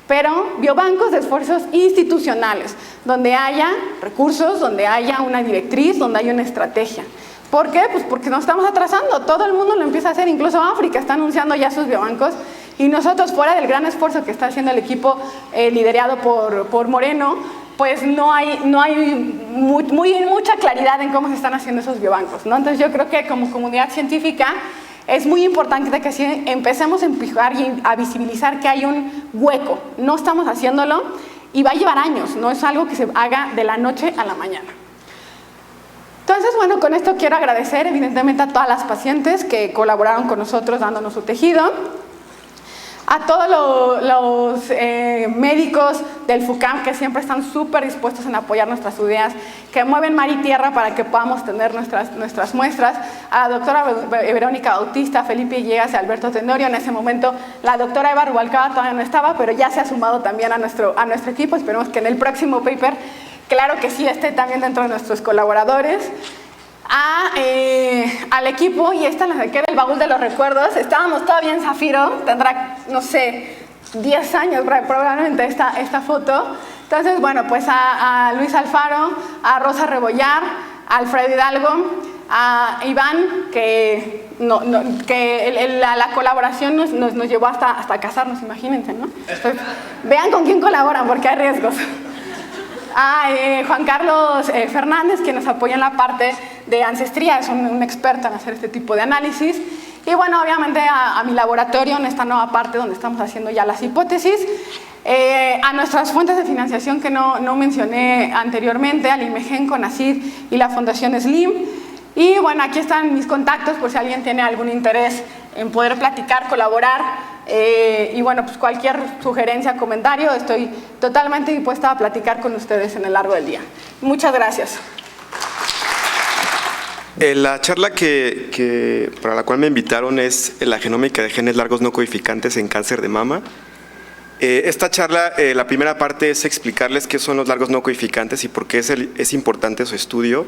pero biobancos de esfuerzos institucionales, donde haya recursos, donde haya una directriz, donde haya una estrategia. ¿Por qué? Pues porque nos estamos atrasando, todo el mundo lo empieza a hacer, incluso África está anunciando ya sus biobancos, y nosotros, fuera del gran esfuerzo que está haciendo el equipo liderado por Moreno, pues no hay mucha claridad en cómo se están haciendo esos biobancos, ¿no? Entonces yo creo que como comunidad científica es muy importante que sí empecemos a empujar y a visibilizar que hay un hueco, no estamos haciéndolo y va a llevar años, no es algo que se haga de la noche a la mañana. Entonces, bueno, con esto quiero agradecer evidentemente a todas las pacientes que colaboraron con nosotros dándonos su tejido, a todos los médicos del FUCAM que siempre están súper dispuestos en apoyar nuestras ideas, que mueven mar y tierra para que podamos tener nuestras muestras, a la doctora Verónica Bautista, Felipe Villegas y Alberto Tenorio. En ese momento la doctora Eva Rubalcaba todavía no estaba, pero ya se ha sumado también a nuestro equipo. Esperemos que en el próximo paper, claro que sí, esté también dentro de nuestros colaboradores. Al equipo, y esta la saqué del baúl de los recuerdos, estábamos todavía en Zafiro, tendrá, no sé, 10 años probablemente esta foto. Entonces, bueno, pues a Luis Alfaro, a Rosa Rebollar, a Alfredo Hidalgo, a Iván, que la colaboración nos llevó hasta casarnos, imagínense, ¿no? Entonces, vean con quién colaboran, porque hay riesgos. A Juan Carlos Fernández, que nos apoya en la parte de ancestría, es un experto en hacer este tipo de análisis. Y bueno, obviamente a mi laboratorio en esta nueva parte donde estamos haciendo ya las hipótesis. A nuestras fuentes de financiación que no mencioné anteriormente, al IMEGEN, CONACYT y la Fundación SLIM. Y bueno, aquí están mis contactos por si alguien tiene algún interés en poder platicar, colaborar. Y bueno, pues cualquier sugerencia, comentario, estoy totalmente dispuesta a platicar con ustedes en el largo del día. Muchas gracias. La charla para la cual me invitaron es la genómica de genes largos no codificantes en cáncer de mama. Esta charla, la primera parte es explicarles qué son los largos no codificantes y por qué es importante su estudio.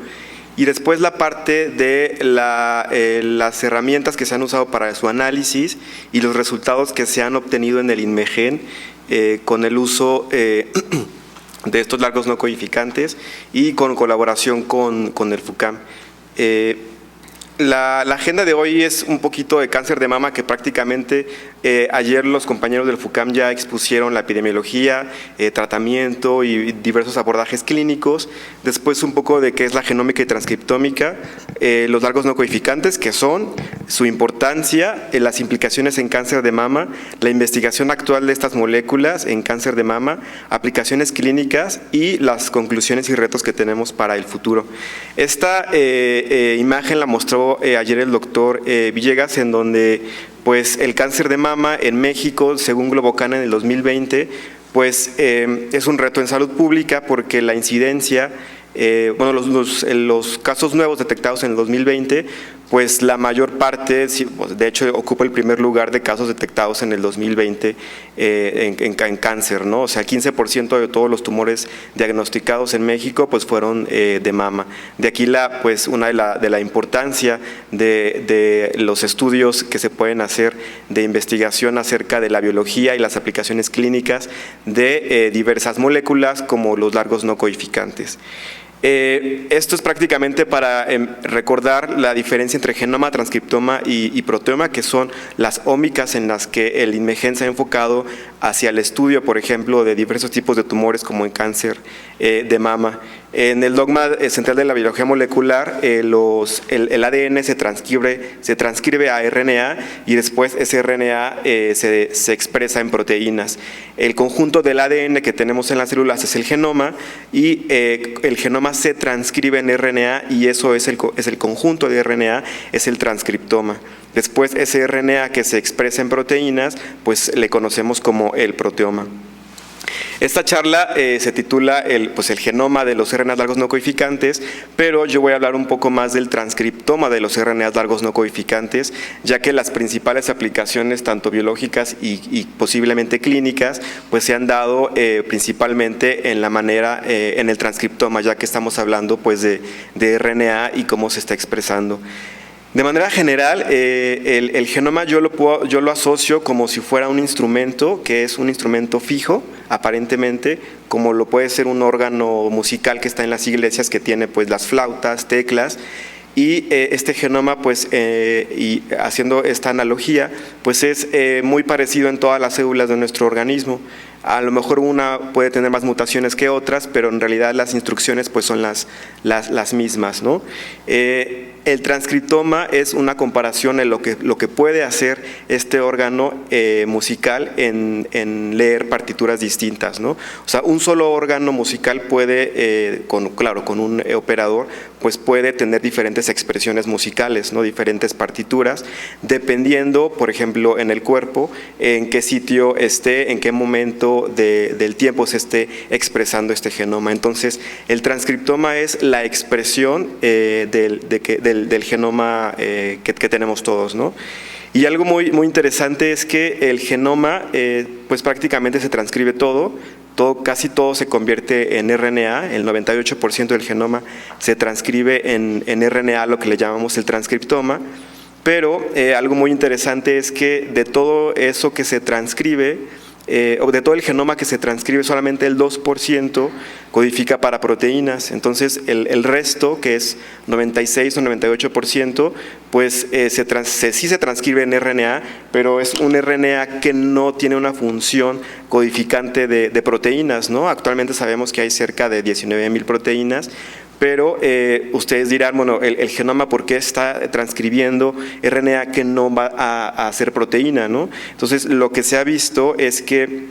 Y después la parte de las herramientas que se han usado para su análisis y los resultados que se han obtenido en el INMEGEN con el uso de estos largos no codificantes y con colaboración con el FUCAM. La agenda de hoy es un poquito de cáncer de mama, que prácticamente ayer los compañeros del FUCAM ya expusieron la epidemiología, tratamiento y diversos abordajes clínicos. Después un poco de qué es la genómica y transcriptómica, los largos no codificantes, qué son, su importancia, las implicaciones en cáncer de mama, la investigación actual de estas moléculas en cáncer de mama, aplicaciones clínicas y las conclusiones y retos que tenemos para el futuro. Esta imagen la mostró ayer el doctor Villegas, en donde pues el cáncer de mama en México, según Globocan en el 2020, pues es un reto en salud pública porque la incidencia, los casos nuevos detectados en el 2020, pues la mayor parte, de hecho ocupa el primer lugar de casos detectados en el 2020 en cáncer, ¿no? O sea, 15% de todos los tumores diagnosticados en México pues fueron de mama. De aquí una de la importancia de los estudios que se pueden hacer de investigación acerca de la biología y las aplicaciones clínicas de diversas moléculas como los largos no codificantes. Esto es prácticamente para recordar la diferencia entre genoma, transcriptoma y proteoma, que son las ómicas en las que el INMEGEN se ha enfocado hacia el estudio, por ejemplo, de diversos tipos de tumores como en cáncer de mama. En el dogma central de la biología molecular, el ADN se transcribe a RNA y después ese RNA se expresa en proteínas. El conjunto del ADN que tenemos en las células es el genoma y el genoma se transcribe en RNA y eso es el conjunto de RNA, es el transcriptoma. Después ese RNA que se expresa en proteínas, pues le conocemos como el proteoma. Esta charla se titula el genoma de los RNAs largos no codificantes, pero yo voy a hablar un poco más del transcriptoma de los RNAs largos no codificantes, ya que las principales aplicaciones, tanto biológicas y posiblemente clínicas, pues se han dado principalmente en el transcriptoma, ya que estamos hablando pues de RNA y cómo se está expresando. De manera general, el genoma yo lo asocio como si fuera un instrumento, que es un instrumento fijo, aparentemente, como lo puede ser un órgano musical que está en las iglesias, que tiene pues las flautas, teclas, y este genoma, pues, y haciendo esta analogía, pues es muy parecido en todas las células de nuestro organismo. A lo mejor una puede tener más mutaciones que otras, pero en realidad las instrucciones pues son las mismas, ¿no? El transcriptoma es una comparación de lo que puede hacer este órgano musical en leer partituras distintas, ¿no? O sea, un solo órgano musical puede, con un operador, pues puede tener diferentes expresiones musicales, ¿no? Diferentes partituras, dependiendo, por ejemplo, en el cuerpo, en qué sitio esté, en qué momento del tiempo se esté expresando este genoma. Entonces, el transcriptoma es la expresión del genoma que tenemos todos, ¿no? Y algo muy interesante es que el genoma, pues prácticamente se transcribe casi todo se convierte en RNA, el 98% del genoma se transcribe en RNA, lo que le llamamos el transcriptoma, pero algo muy interesante es que de todo eso que se transcribe, o de todo el genoma que se transcribe, solamente el 2% codifica para proteínas. Entonces el resto, que es 96 o 98%, pues sí se transcribe en RNA, pero es un RNA que no tiene una función codificante de proteínas, ¿no? Actualmente sabemos que hay cerca de 19,000 proteínas, pero ustedes dirán, bueno, el genoma, ¿por qué está transcribiendo RNA que no va a hacer proteína, ¿no? Entonces, lo que se ha visto es que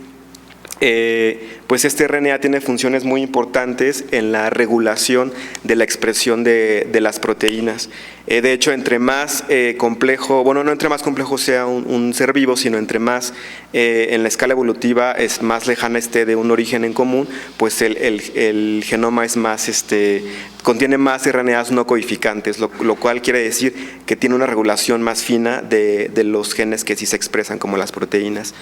pues este RNA tiene funciones muy importantes en la regulación de la expresión de las proteínas. De hecho, entre más complejo, bueno, no entre más complejo sea un ser vivo, sino entre más en la escala evolutiva es más lejana esté de un origen en común, pues el genoma es más, contiene más RNAs no codificantes, lo cual quiere decir que tiene una regulación más fina de los genes que sí se expresan como las proteínas.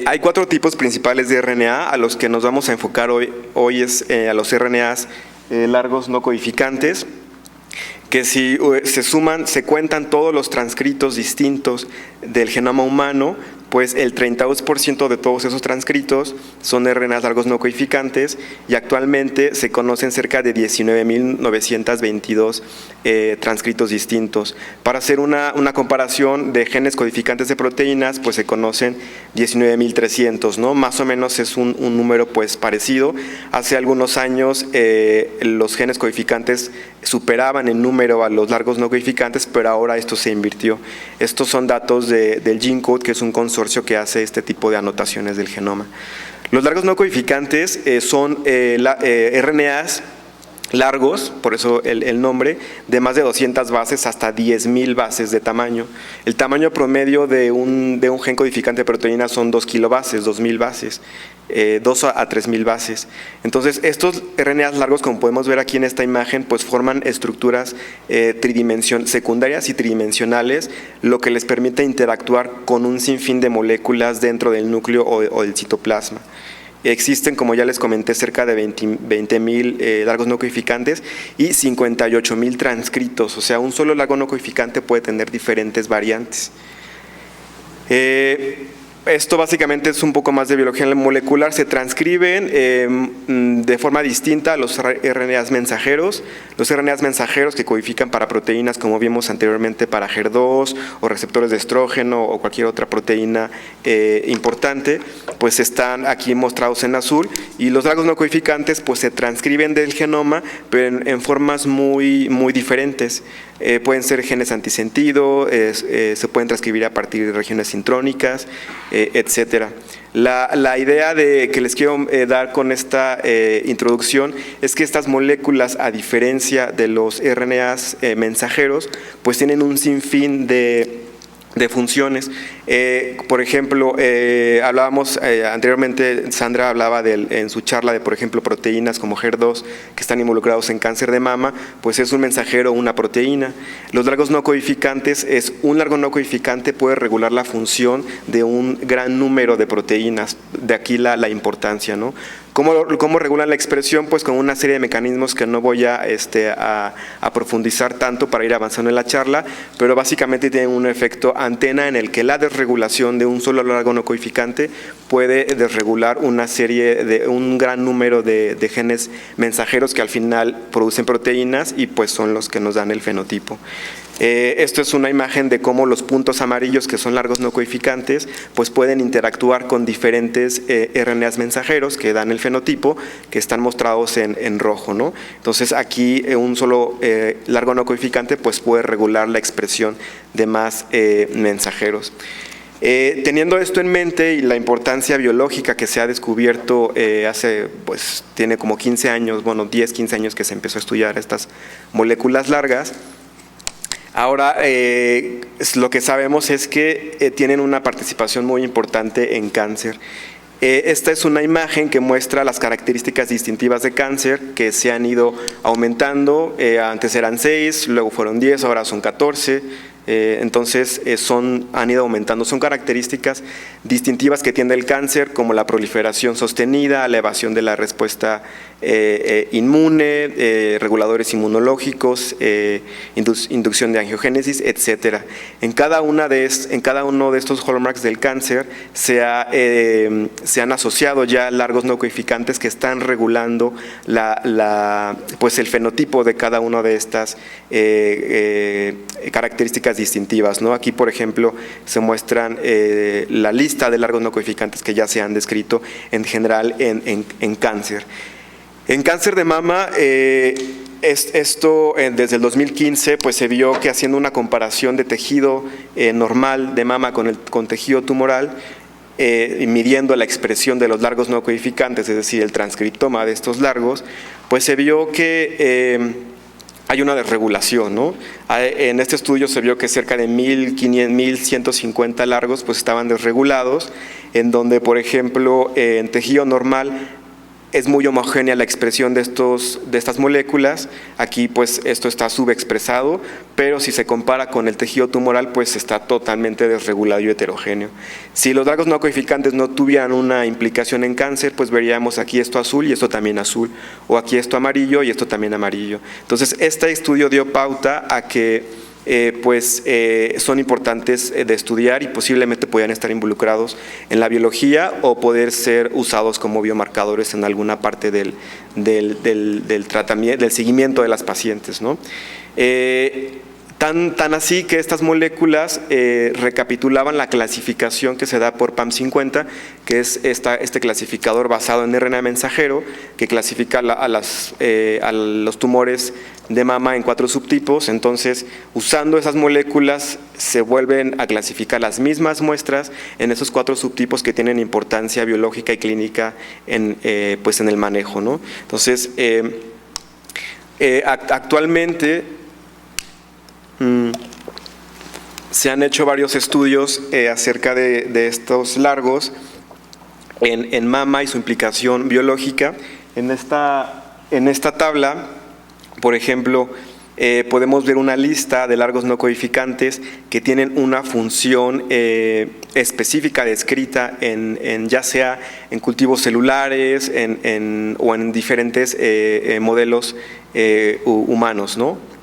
Hay 4 tipos principales de RNA a los que nos vamos a enfocar hoy es a los RNAs largos no codificantes, que si se cuentan todos los transcritos distintos del genoma humano, pues el 32% de todos esos transcritos son RNAs largos no codificantes y actualmente se conocen cerca de 19.922 transcritos distintos. Para hacer una comparación de genes codificantes de proteínas, pues se conocen 19.300, ¿no? Más o menos es un número pues parecido. Hace algunos años los genes codificantes superaban en número a los largos no codificantes, pero ahora esto se invirtió. Estos son datos del GeneCode, que es un consorcio que hace este tipo de anotaciones del genoma. Los largos no codificantes son RNAs largos, por eso el nombre, de más de 200 bases hasta 10.000 bases de tamaño. El tamaño promedio de un gen codificante de proteínas son 2 kilobases, 2.000 bases, 2 a 3.000 bases. Entonces, estos RNAs largos, como podemos ver aquí en esta imagen, pues forman estructuras secundarias y tridimensionales, lo que les permite interactuar con un sinfín de moléculas dentro del núcleo o del citoplasma. Existen, como ya les comenté, cerca de 20.000 largos no codificantes y 58.000 transcritos, o sea, un solo largo no codificante puede tener diferentes variantes. Esto básicamente es un poco más de biología molecular. Se transcriben de forma distinta a los RNAs mensajeros. Los RNAs mensajeros que codifican para proteínas, como vimos anteriormente, para HER2 o receptores de estrógeno o cualquier otra proteína importante, pues están aquí mostrados en azul. Y los largos no codificantes pues se transcriben del genoma, pero en formas muy diferentes. Pueden ser genes antisentido, se pueden transcribir a partir de regiones sintrónicas, etcétera. La idea que les quiero dar con esta introducción es que estas moléculas, a diferencia de los RNAs mensajeros, pues tienen un sinfín de funciones. Por ejemplo, hablábamos anteriormente, Sandra hablaba en su charla de, por ejemplo, proteínas como HER2 que están involucrados en cáncer de mama, pues es un mensajero o una proteína. Los largos no codificantes un largo no codificante puede regular la función de un gran número de proteínas, de aquí la importancia, ¿no? ¿Cómo regulan la expresión? Pues con una serie de mecanismos que no voy a profundizar tanto para ir avanzando en la charla, pero básicamente tienen un efecto antena en el que la desregulación de un solo largo no codificante puede desregular un gran número de genes mensajeros que al final producen proteínas y pues son los que nos dan el fenotipo. Esto es una imagen de cómo los puntos amarillos, que son largos no codificantes, pues pueden interactuar con diferentes RNAs mensajeros que dan el fenotipo, que están mostrados en rojo, ¿no? Entonces aquí un solo largo no codificante pues puede regular la expresión de más mensajeros. Teniendo esto en mente y la importancia biológica que se ha descubierto tiene como 15 años, 10, 15 años que se empezó a estudiar estas moléculas largas. Ahora, lo que sabemos es que tienen una participación muy importante en cáncer. Esta es una imagen que muestra las características distintivas de cáncer que se han ido aumentando. Antes eran 6, luego fueron 10, ahora son 14. Entonces han ido aumentando. Son características distintivas que tiene el cáncer, como la proliferación sostenida, la evasión de la respuesta inmune, reguladores inmunológicos, inducción de angiogénesis, etcétera. En cada uno de estos hallmarks del cáncer se han asociado ya largos no codificantes que están regulando pues el fenotipo de cada una de estas características distintivas, ¿no? Aquí, por ejemplo, se muestran la lista de largos no codificantes que ya se han descrito en general en cáncer. En cáncer de mama, desde el 2015 pues se vio que haciendo una comparación de tejido normal de mama con tejido tumoral, midiendo la expresión de los largos no codificantes, es decir, el transcriptoma de estos largos, pues se vio que hay una desregulación, ¿no? En este estudio se vio que cerca de 1.150 largos pues estaban desregulados, en donde, por ejemplo, en tejido normal es muy homogénea la expresión de estas moléculas. Aquí pues esto está subexpresado, pero si se compara con el tejido tumoral pues está totalmente desregulado y heterogéneo. Si los largos no codificantes no tuvieran una implicación en cáncer, pues veríamos aquí esto azul y esto también azul, o aquí esto amarillo y esto también amarillo. Entonces este estudio dio pauta a que son importantes de estudiar y posiblemente puedan estar involucrados en la biología o poder ser usados como biomarcadores en alguna parte del tratamiento, del seguimiento de las pacientes, ¿no? Tan así que estas moléculas recapitulaban la clasificación que se da por PAM50, que es este clasificador basado en RNA mensajero, que clasifica a los tumores de mama en 4 subtipos. Entonces, usando esas moléculas, se vuelven a clasificar las mismas muestras en esos 4 subtipos que tienen importancia biológica y clínica en el manejo, ¿no? Entonces, actualmente se han hecho varios estudios acerca de estos largos en mama y su implicación biológica. En esta tabla, por ejemplo, podemos ver una lista de largos no codificantes que tienen una función específica descrita ya sea en cultivos celulares o en diferentes modelos humanos, ¿no?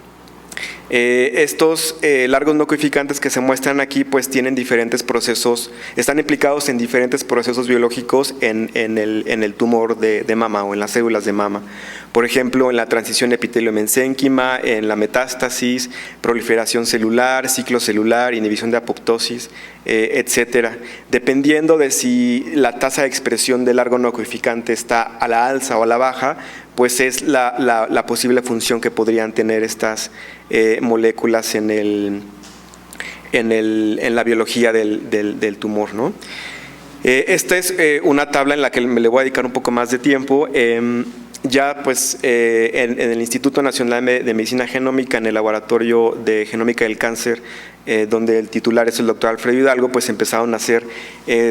Estos largos no codificantes que se muestran aquí pues tienen diferentes procesos, están implicados en diferentes procesos biológicos en el tumor de mama o en las células de mama. Por ejemplo, en la transición epitelio-mesénquima, en la metástasis, proliferación celular, ciclo celular, inhibición de apoptosis, etcétera. Dependiendo de si la tasa de expresión del largo no codificante está a la alza o a la baja, pues es la posible función que podrían tener estas moléculas en la biología del tumor, ¿no? Esta es una tabla en la que me le voy a dedicar un poco más de tiempo. Ya pues en el Instituto Nacional de Medicina Genómica, en el Laboratorio de Genómica del Cáncer, donde el titular es el doctor Alfredo Hidalgo, pues empezaron a hacer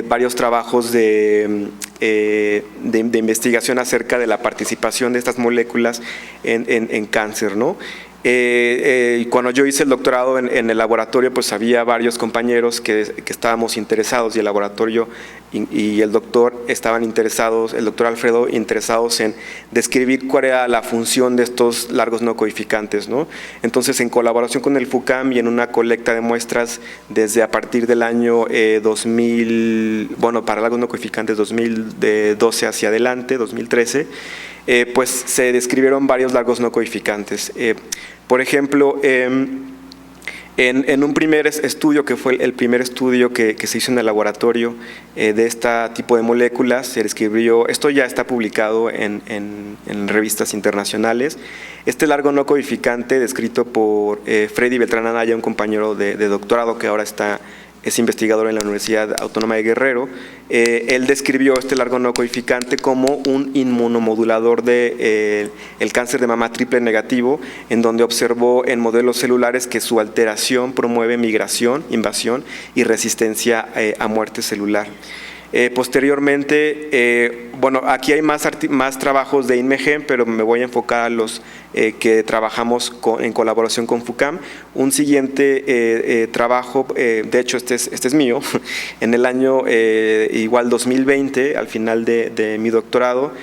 varios trabajos de investigación acerca de la participación de estas moléculas en cáncer, ¿no? Y cuando yo hice el doctorado en el laboratorio, pues había varios compañeros que estábamos interesados, y el laboratorio y el doctor estaban interesados, el doctor Alfredo, interesados en describir cuál era la función de estos largos no codificantes, ¿no? Entonces, en colaboración con el FUCAM y en una colecta de muestras desde a partir del año 2000, bueno, para largos no codificantes 2012 hacia adelante, 2013, pues se describieron varios largos no codificantes. Por ejemplo, en un primer estudio, que fue el primer estudio que se hizo en el laboratorio de este tipo de moléculas, se describió, esto ya está publicado en revistas internacionales, este largo no codificante descrito por Freddy Beltrán Anaya, un compañero de doctorado que ahora es investigador en la Universidad Autónoma de Guerrero. Él describió este largo no codificante como un inmunomodulador del cáncer de mama triple negativo, en donde observó en modelos celulares que su alteración promueve migración, invasión y resistencia a muerte celular. Posteriormente, bueno, aquí hay más trabajos de INMEGEN, pero me voy a enfocar a los que trabajamos en colaboración con FUCAM. Un siguiente trabajo, de hecho este es mío, en el año igual 2020, al final de mi doctorado,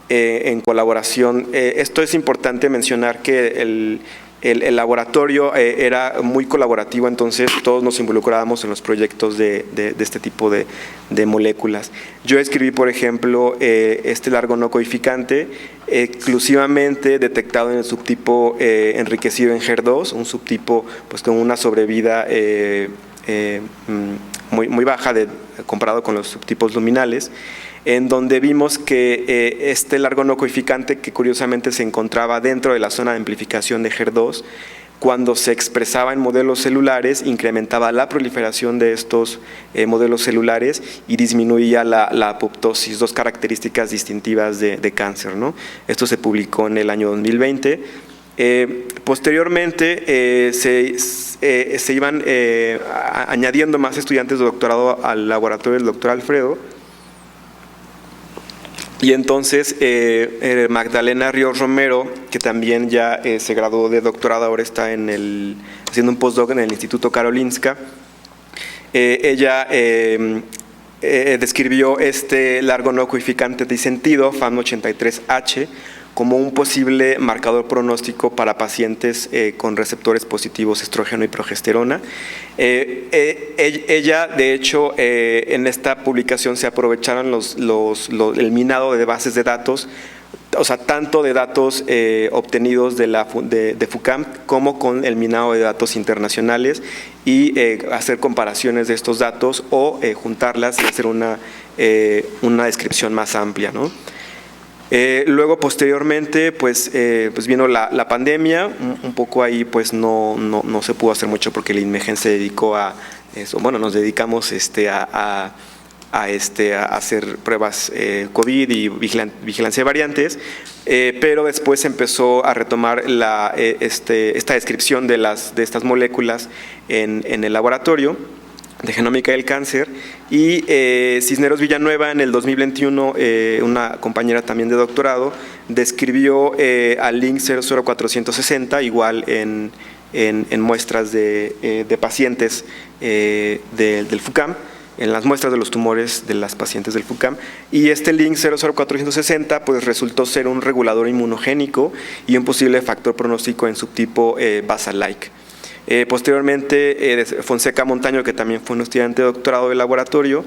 en colaboración. Esto es importante mencionar que el laboratorio era muy colaborativo, entonces todos nos involucrábamos en los proyectos de este tipo de moléculas. Yo escribí, por ejemplo, este largo no codificante exclusivamente detectado en el subtipo enriquecido en HER2, un subtipo pues con una sobrevida muy baja comparado con los subtipos luminales, en donde vimos que este largo no codificante, que curiosamente se encontraba dentro de la zona de amplificación de HER2, cuando se expresaba en modelos celulares, incrementaba la proliferación de estos modelos celulares y disminuía la apoptosis, dos características distintivas de cáncer, ¿no? Esto se publicó en el año 2020. Posteriormente se iban añadiendo más estudiantes de doctorado al laboratorio del doctor Alfredo, y entonces Magdalena Ríos Romero, que también ya se graduó de doctorado, ahora está haciendo un postdoc en el Instituto Karolinska. Ella describió este largo no coeficiente de sentido, FAM83H, como un posible marcador pronóstico para pacientes con receptores positivos estrógeno y progesterona. Ella, de hecho, en esta publicación se aprovecharon el minado de bases de datos, o sea, tanto de datos obtenidos de FUCAM como con el minado de datos internacionales, y hacer comparaciones de estos datos o juntarlas y hacer una descripción más amplia, ¿no? Luego, posteriormente, pues vino la pandemia. Un poco ahí pues no se pudo hacer mucho porque el INMEGEN se dedicó a eso. Bueno, nos dedicamos a hacer pruebas COVID y vigilancia de variantes, pero después empezó a retomar esta descripción de estas moléculas en el laboratorio de genómica del cáncer, y Cisneros Villanueva en el 2021, una compañera también de doctorado, describió al link 00460 igual en muestras de pacientes del FUCAM, en las muestras de los tumores de las pacientes del FUCAM, y este link 00460 pues resultó ser un regulador inmunogénico y un posible factor pronóstico en subtipo basal-like. Posteriormente, Fonseca Montaño, que también fue un estudiante de doctorado del laboratorio,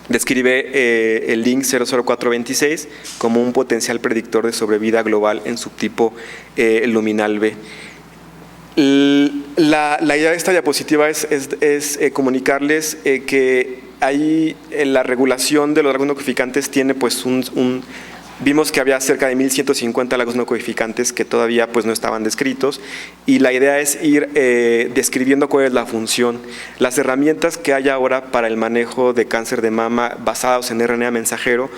describe el link 00426 como un potencial predictor de sobrevida global en subtipo luminal B. La idea de esta diapositiva es comunicarles que ahí la regulación de los largos no coeficientes tiene pues vimos que había cerca de 1.150 largos no coeficientes que todavía pues no estaban descritos, y la idea es ir describiendo cuál es la función. Las herramientas que hay ahora para el manejo de cáncer de mama basados en RNA mensajero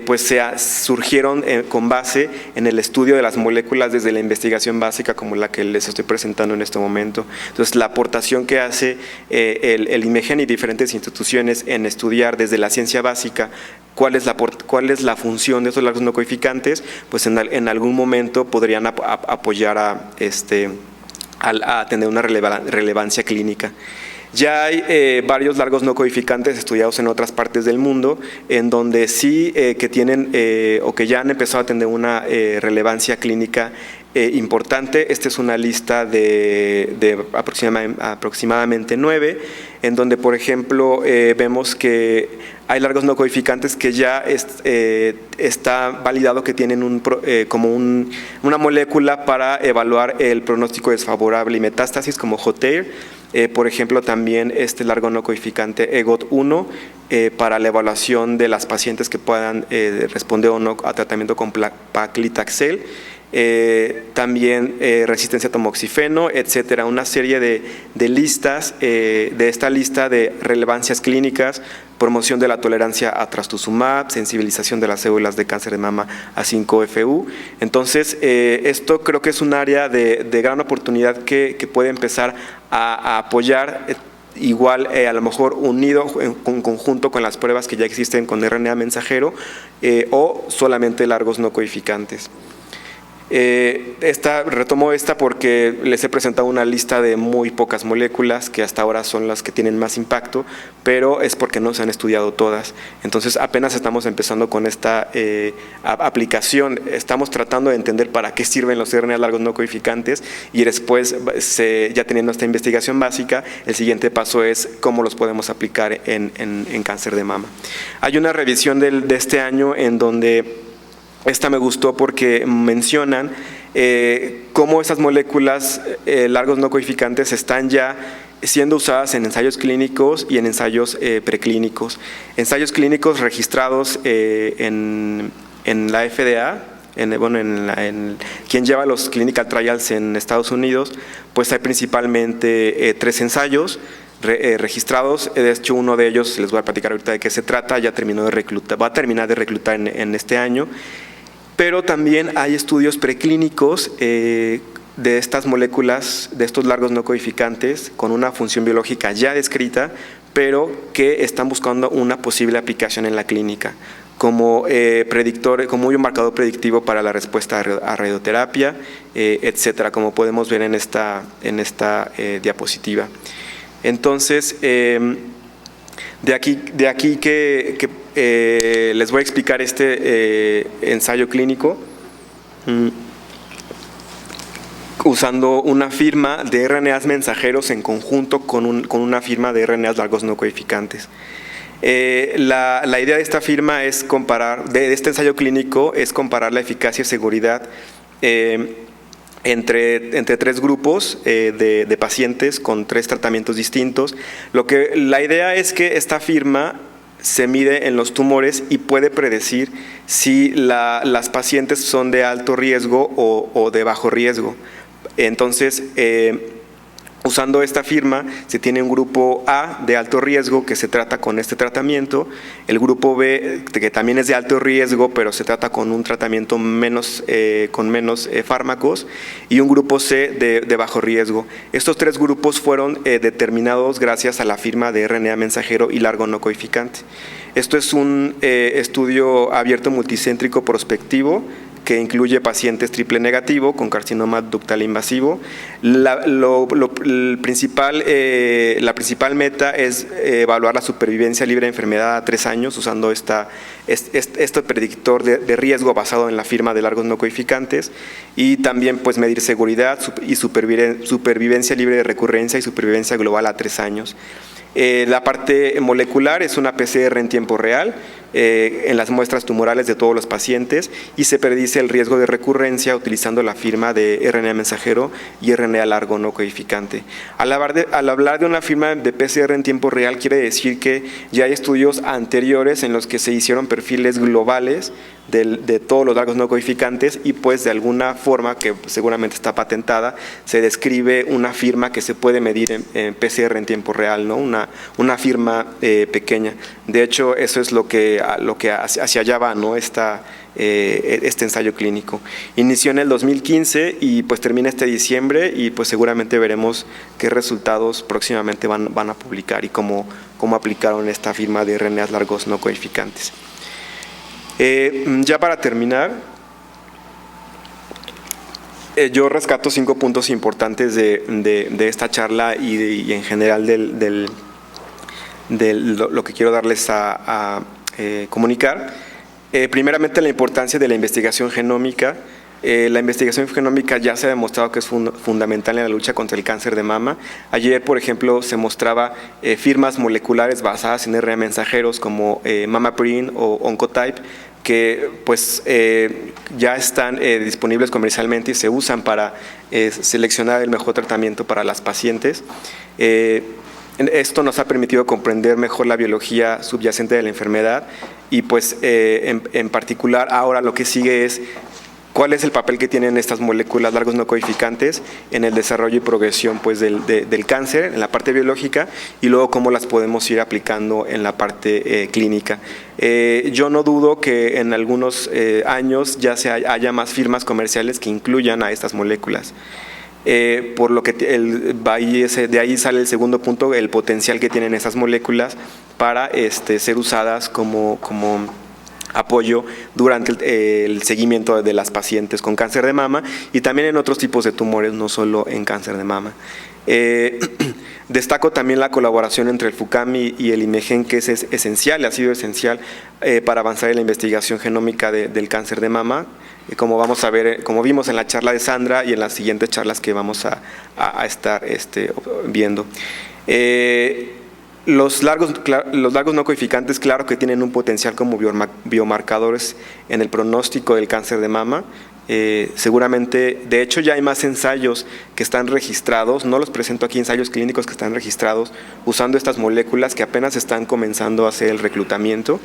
pues surgieron con base en el estudio de las moléculas desde la investigación básica como la que les estoy presentando en este momento. Entonces, la aportación que hace el INMEGEN y diferentes instituciones en estudiar desde la ciencia básica cuál es la función de estos largos no coeficientes, pues en algún momento podrían apoyar a tener una relevancia clínica. Ya hay varios largos no coeficientes estudiados en otras partes del mundo, en donde sí que tienen o que ya han empezado a tener una relevancia clínica importante. Esta es una lista de aproximadamente 9, en donde, por ejemplo, vemos que hay largos no coeficientes que ya está validado que tienen una molécula para evaluar el pronóstico desfavorable y metástasis, como HOTAIR. Por ejemplo, también este largo no coeficiente EGOT-1 para la evaluación de las pacientes que puedan responder o no a tratamiento con paclitaxel. También resistencia a tamoxifeno, etcétera, una serie de listas, de esta lista de relevancias clínicas, promoción de la tolerancia a trastuzumab, sensibilización de las células de cáncer de mama a 5-FU. Entonces, esto creo que es un área de gran oportunidad que puede empezar a apoyar, igual a lo mejor unido en conjunto con las pruebas que ya existen con RNA mensajero o solamente largos no coeficientes. Retomo esta porque les he presentado una lista de muy pocas moléculas que hasta ahora son las que tienen más impacto, pero es porque no se han estudiado todas. Entonces apenas estamos empezando con esta aplicación, estamos tratando de entender para qué sirven los RNA largos no coeficientes, y después, ya teniendo esta investigación básica, el siguiente paso es cómo los podemos aplicar en cáncer de mama. Hay una revisión de este año en donde esta me gustó porque mencionan cómo estas moléculas largos no coeficientes están ya siendo usadas en ensayos clínicos y en ensayos preclínicos. Ensayos clínicos registrados en la FDA, quien lleva los clinical trials en Estados Unidos, pues hay principalmente 3 ensayos registrados. De hecho, uno de ellos, les voy a platicar ahorita de qué se trata, ya terminó de reclutar, va a terminar de reclutar en este año. Pero también hay estudios preclínicos de estas moléculas, de estos largos no codificantes, con una función biológica ya descrita, pero que están buscando una posible aplicación en la clínica, como como un marcador predictivo para la respuesta a radioterapia, etcétera, como podemos ver en esta diapositiva. Entonces, de aquí que les voy a explicar este ensayo clínico usando una firma de RNAs mensajeros en conjunto con una firma de RNAs largos no codificantes. La idea de esta firma es de este ensayo clínico, es comparar la eficacia y seguridad entre 3 grupos de pacientes con 3 tratamientos distintos. La idea es que esta firma se mide en los tumores y puede predecir si las pacientes son de alto riesgo o de bajo riesgo. Entonces, usando esta firma, se tiene un grupo A de alto riesgo que se trata con este tratamiento, el grupo B que también es de alto riesgo pero se trata con un tratamiento con menos fármacos, y un grupo C de bajo riesgo. Estos 3 grupos fueron determinados gracias a la firma de RNA mensajero y largo no codificante. Esto es un estudio abierto multicéntrico prospectivo que incluye pacientes triple negativo con carcinoma ductal invasivo. La principal meta es evaluar la supervivencia libre de enfermedad a 3 años usando este predictor de riesgo basado en la firma de largos no codificantes, y también pues medir seguridad y supervivencia libre de recurrencia y supervivencia global a 3 años. La parte molecular es una PCR en tiempo real en las muestras tumorales de todos los pacientes, y se predice el riesgo de recurrencia utilizando la firma de RNA mensajero y RNA largo no codificante. Al hablar de una firma de PCR en tiempo real, quiere decir que ya hay estudios anteriores en los que se hicieron perfiles globales de todos los largos no codificantes, y pues de alguna forma que seguramente está patentada se describe una firma que se puede medir en PCR en tiempo real, ¿no? Una firma pequeña. De hecho, eso es lo que hacia allá va, ¿no? Este ensayo clínico. Inició en el 2015 y pues termina este diciembre, y pues seguramente veremos qué resultados próximamente van a publicar y cómo aplicaron esta firma de RNAs largos no codificantes. Ya para terminar, yo rescato 5 puntos importantes de esta charla y en general de lo que quiero darles a comunicar. Primeramente, la importancia de la investigación genómica. La investigación genómica ya se ha demostrado que es fundamental en la lucha contra el cáncer de mama. Ayer, por ejemplo, se mostraba firmas moleculares basadas en RNA mensajeros como MammaPrint o Oncotype, que pues ya están disponibles comercialmente y se usan para seleccionar el mejor tratamiento para las pacientes. Esto nos ha permitido comprender mejor la biología subyacente de la enfermedad, y pues en particular ahora lo que sigue es cuál es el papel que tienen estas moléculas largos no codificantes en el desarrollo y progresión pues del cáncer, en la parte biológica, y luego cómo las podemos ir aplicando en la parte clínica. Yo no dudo que en algunos años ya haya más firmas comerciales que incluyan a estas moléculas. Por lo que de ahí sale el segundo punto, el potencial que tienen esas moléculas para ser usadas como apoyo durante el seguimiento de las pacientes con cáncer de mama, y también en otros tipos de tumores, no solo en cáncer de mama. Destaco también la colaboración entre el FUCAM y el IMEGEN, que es esencial, ha sido esencial para avanzar en la investigación genómica del cáncer de mama, como vamos a ver, como vimos en la charla de Sandra y en las siguientes charlas que vamos a estar viendo. Los largos no codificantes, claro que tienen un potencial como biomarcadores en el pronóstico del cáncer de mama. Seguramente, de hecho ya hay más ensayos que están registrados, no los presento aquí, ensayos clínicos que están registrados usando estas moléculas que apenas están comenzando a hacer el reclutamiento.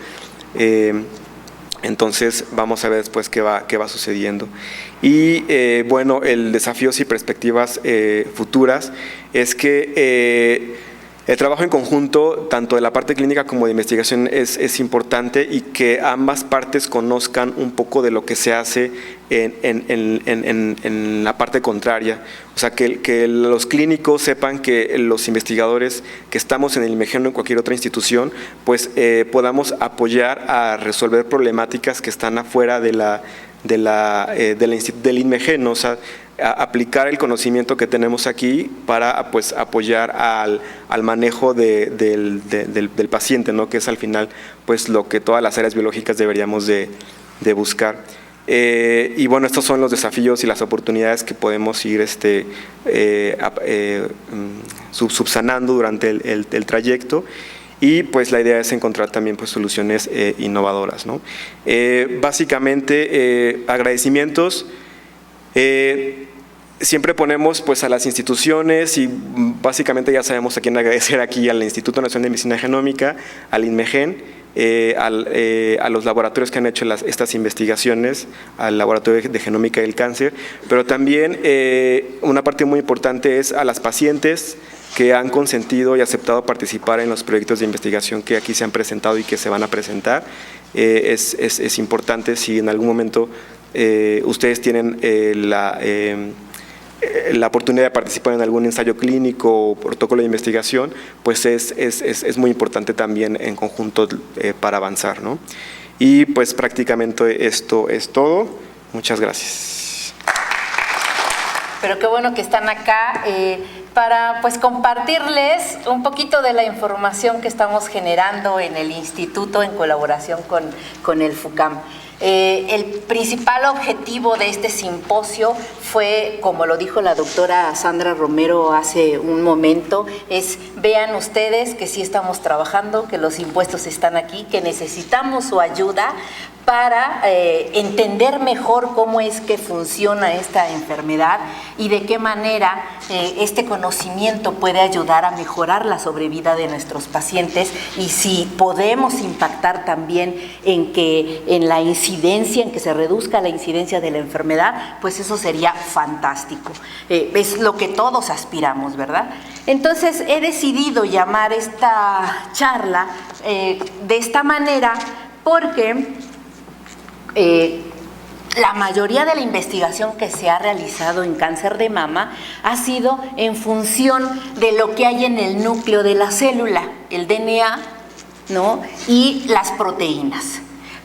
Entonces vamos a ver después qué va sucediendo. Y bueno, el desafíos y perspectivas futuras es que el trabajo en conjunto, tanto de la parte clínica como de investigación, es importante, y que ambas partes conozcan un poco de lo que se hace en la parte contraria. O sea, que los clínicos sepan que los investigadores que estamos en el INMEGEN o en cualquier otra institución, pues podamos apoyar a resolver problemáticas que están afuera del INMEGEN, ¿no? O sea, aplicar el conocimiento que tenemos aquí para pues apoyar al manejo del paciente, ¿no? Que es al final pues lo que todas las áreas biológicas deberíamos de buscar. Y bueno, estos son los desafíos y las oportunidades que podemos ir subsanando durante el trayecto. Y pues la idea es encontrar también pues soluciones innovadoras, ¿no? Básicamente, agradecimientos. Siempre ponemos pues a las instituciones, y básicamente ya sabemos a quién agradecer aquí: al Instituto Nacional de Medicina Genómica, al INMEGEN, a los laboratorios que han hecho estas investigaciones, al Laboratorio de Genómica del Cáncer, pero también una parte muy importante es a las pacientes que han consentido y aceptado participar en los proyectos de investigación que aquí se han presentado y que se van a presentar. Es importante, si en algún momento ustedes tienen la oportunidad de participar en algún ensayo clínico o protocolo de investigación, pues es muy importante también en conjunto para avanzar, ¿no? Y pues prácticamente esto es todo. Muchas gracias. Pero qué bueno que están acá para pues compartirles un poquito de la información que estamos generando en el instituto en colaboración con el FUCAM. El principal objetivo de este simposio fue, como lo dijo la doctora Sandra Romero hace un momento, es: vean ustedes que sí estamos trabajando, que los impuestos están aquí, que necesitamos su ayuda para entender mejor cómo es que funciona esta enfermedad y de qué manera este conocimiento puede ayudar a mejorar la sobrevida de nuestros pacientes, y si podemos impactar también en la incidencia, en que se reduzca la incidencia de la enfermedad, pues eso sería fantástico. Es lo que todos aspiramos, ¿verdad? Entonces he decidido llamar esta charla de esta manera porque la mayoría de la investigación que se ha realizado en cáncer de mama ha sido en función de lo que hay en el núcleo de la célula, el DNA, ¿no? Y las proteínas.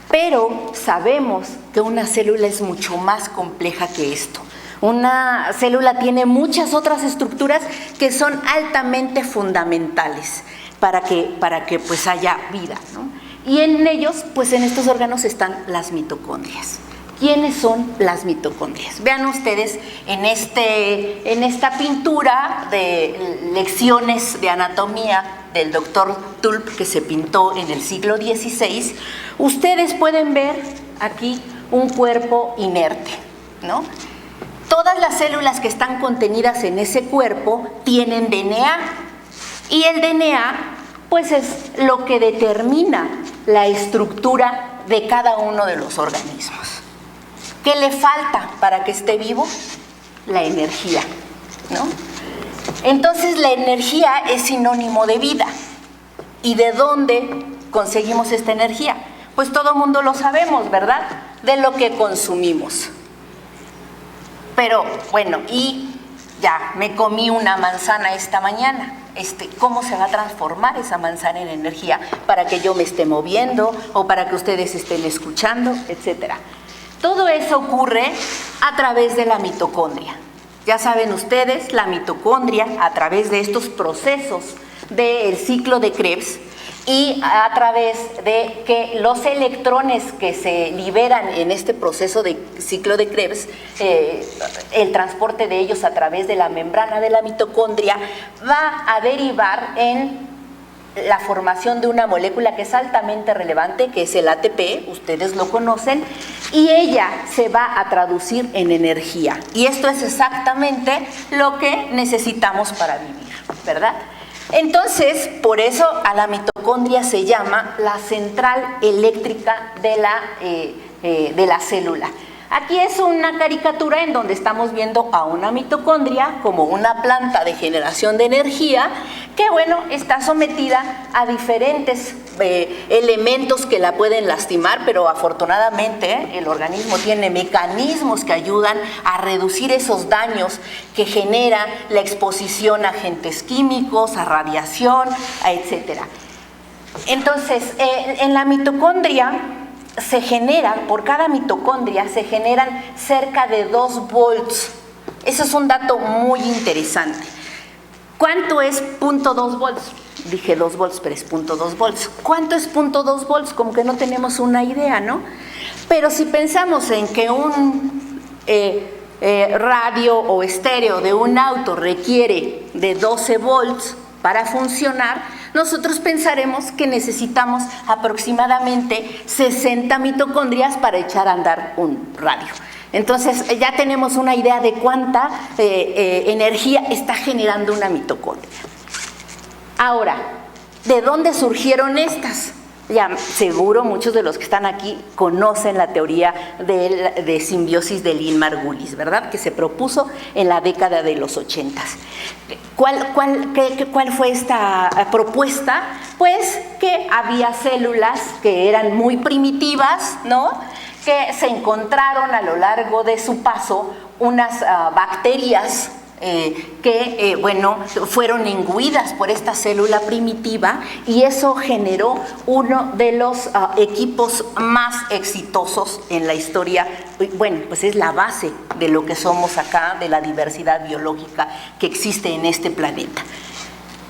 Pero sabemos que una célula es mucho más compleja que esto. Una célula tiene muchas otras estructuras que son altamente fundamentales para que pues haya vida, ¿no? Y en ellos, pues en estos órganos están las mitocondrias. ¿Quiénes son las mitocondrias? Vean ustedes en esta pintura de lecciones de anatomía del doctor Tulp, que se pintó en el siglo XVI, ustedes pueden ver aquí un cuerpo inerte, ¿no? Todas las células que están contenidas en ese cuerpo tienen DNA, y el DNA pues es lo que determina la estructura de cada uno de los organismos. ¿Qué le falta para que esté vivo? La energía, ¿no? Entonces la energía es sinónimo de vida. ¿Y de dónde conseguimos esta energía? Pues todo el mundo lo sabemos, ¿verdad? De lo que consumimos. Pero bueno, y ya me comí una manzana esta mañana. ¿Cómo se va a transformar esa manzana en energía para que yo me esté moviendo o para que ustedes estén escuchando, etcétera? Todo eso ocurre a través de la mitocondria. Ya saben ustedes, la mitocondria, a través de estos procesos del ciclo de Krebs y a través de que los electrones que se liberan en este proceso de ciclo de Krebs, el transporte de ellos a través de la membrana de la mitocondria va a derivar en la formación de una molécula que es altamente relevante, que es el ATP, ustedes lo conocen, y ella se va a traducir en energía. Y esto es exactamente lo que necesitamos para vivir, ¿verdad? Entonces, por eso a la mitocondria se llama la central eléctrica de la célula. Aquí es una caricatura en donde estamos viendo a una mitocondria como una planta de generación de energía que, bueno, está sometida a diferentes elementos que la pueden lastimar, pero afortunadamente el organismo tiene mecanismos que ayudan a reducir esos daños que genera la exposición a agentes químicos, a radiación, etcétera. Entonces, en la mitocondria se generan, por cada mitocondria se generan cerca de 2 volts. Eso es un dato muy interesante. ¿Cuánto es 0.2 volts? Dije 2 volts, pero es 0.2 volts. ¿Cuánto es 0.2 volts? Como que no tenemos una idea, ¿no? Pero si pensamos en que un radio o estéreo de un auto requiere de 12 volts para funcionar, nosotros pensaremos que necesitamos aproximadamente 60 mitocondrias para echar a andar un radio. Entonces ya tenemos una idea de cuánta energía está generando una mitocondria. Ahora, ¿de dónde surgieron estas? Ya seguro muchos de los que están aquí conocen la teoría de simbiosis de Lynn-Margulis, ¿verdad? Que se propuso en la década de los 80. ¿Cuál fue esta propuesta? Pues que había células que eran muy primitivas, ¿no? Que se encontraron a lo largo de su paso unas bacterias que fueron imbuidas por esta célula primitiva, y eso generó uno de los equipos más exitosos en la historia. Bueno, pues es la base de lo que somos acá, de la diversidad biológica que existe en este planeta.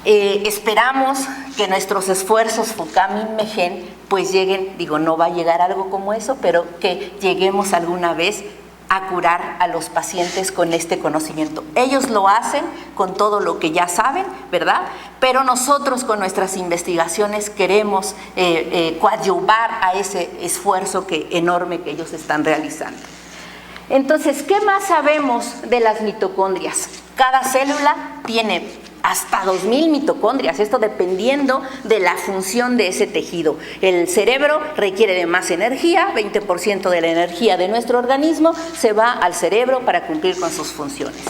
Esperamos que nuestros esfuerzos FUCAM-INMEGEN pues lleguen, digo, no va a llegar algo como eso, pero que lleguemos alguna vez a curar a los pacientes con este conocimiento. Ellos lo hacen con todo lo que ya saben, ¿verdad? Pero nosotros con nuestras investigaciones queremos coadyuvar a ese esfuerzo enorme que ellos están realizando. Entonces, ¿qué más sabemos de las mitocondrias? Cada célula tiene hasta 2000 mitocondrias, esto dependiendo de la función de ese tejido. El cerebro requiere de más energía, 20% de la energía de nuestro organismo se va al cerebro para cumplir con sus funciones.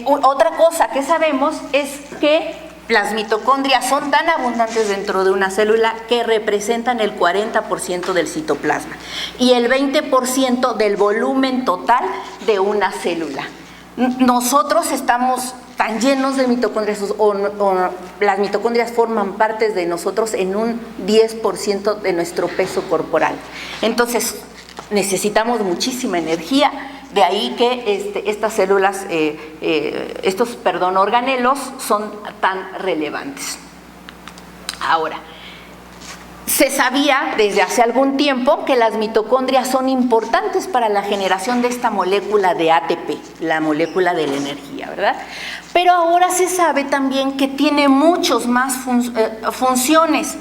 Otra cosa que sabemos es que las mitocondrias son tan abundantes dentro de una célula que representan el 40% del citoplasma y el 20% del volumen total de una célula. Nosotros estamos tan llenos de mitocondrias, o las mitocondrias forman parte de nosotros en un 10% de nuestro peso corporal. Entonces necesitamos muchísima energía, de ahí que estas células, organelos son tan relevantes. Ahora, se sabía desde hace algún tiempo que las mitocondrias son importantes para la generación de esta molécula de ATP, la molécula de la energía, ¿verdad? Pero ahora se sabe también que tiene muchas más funciones.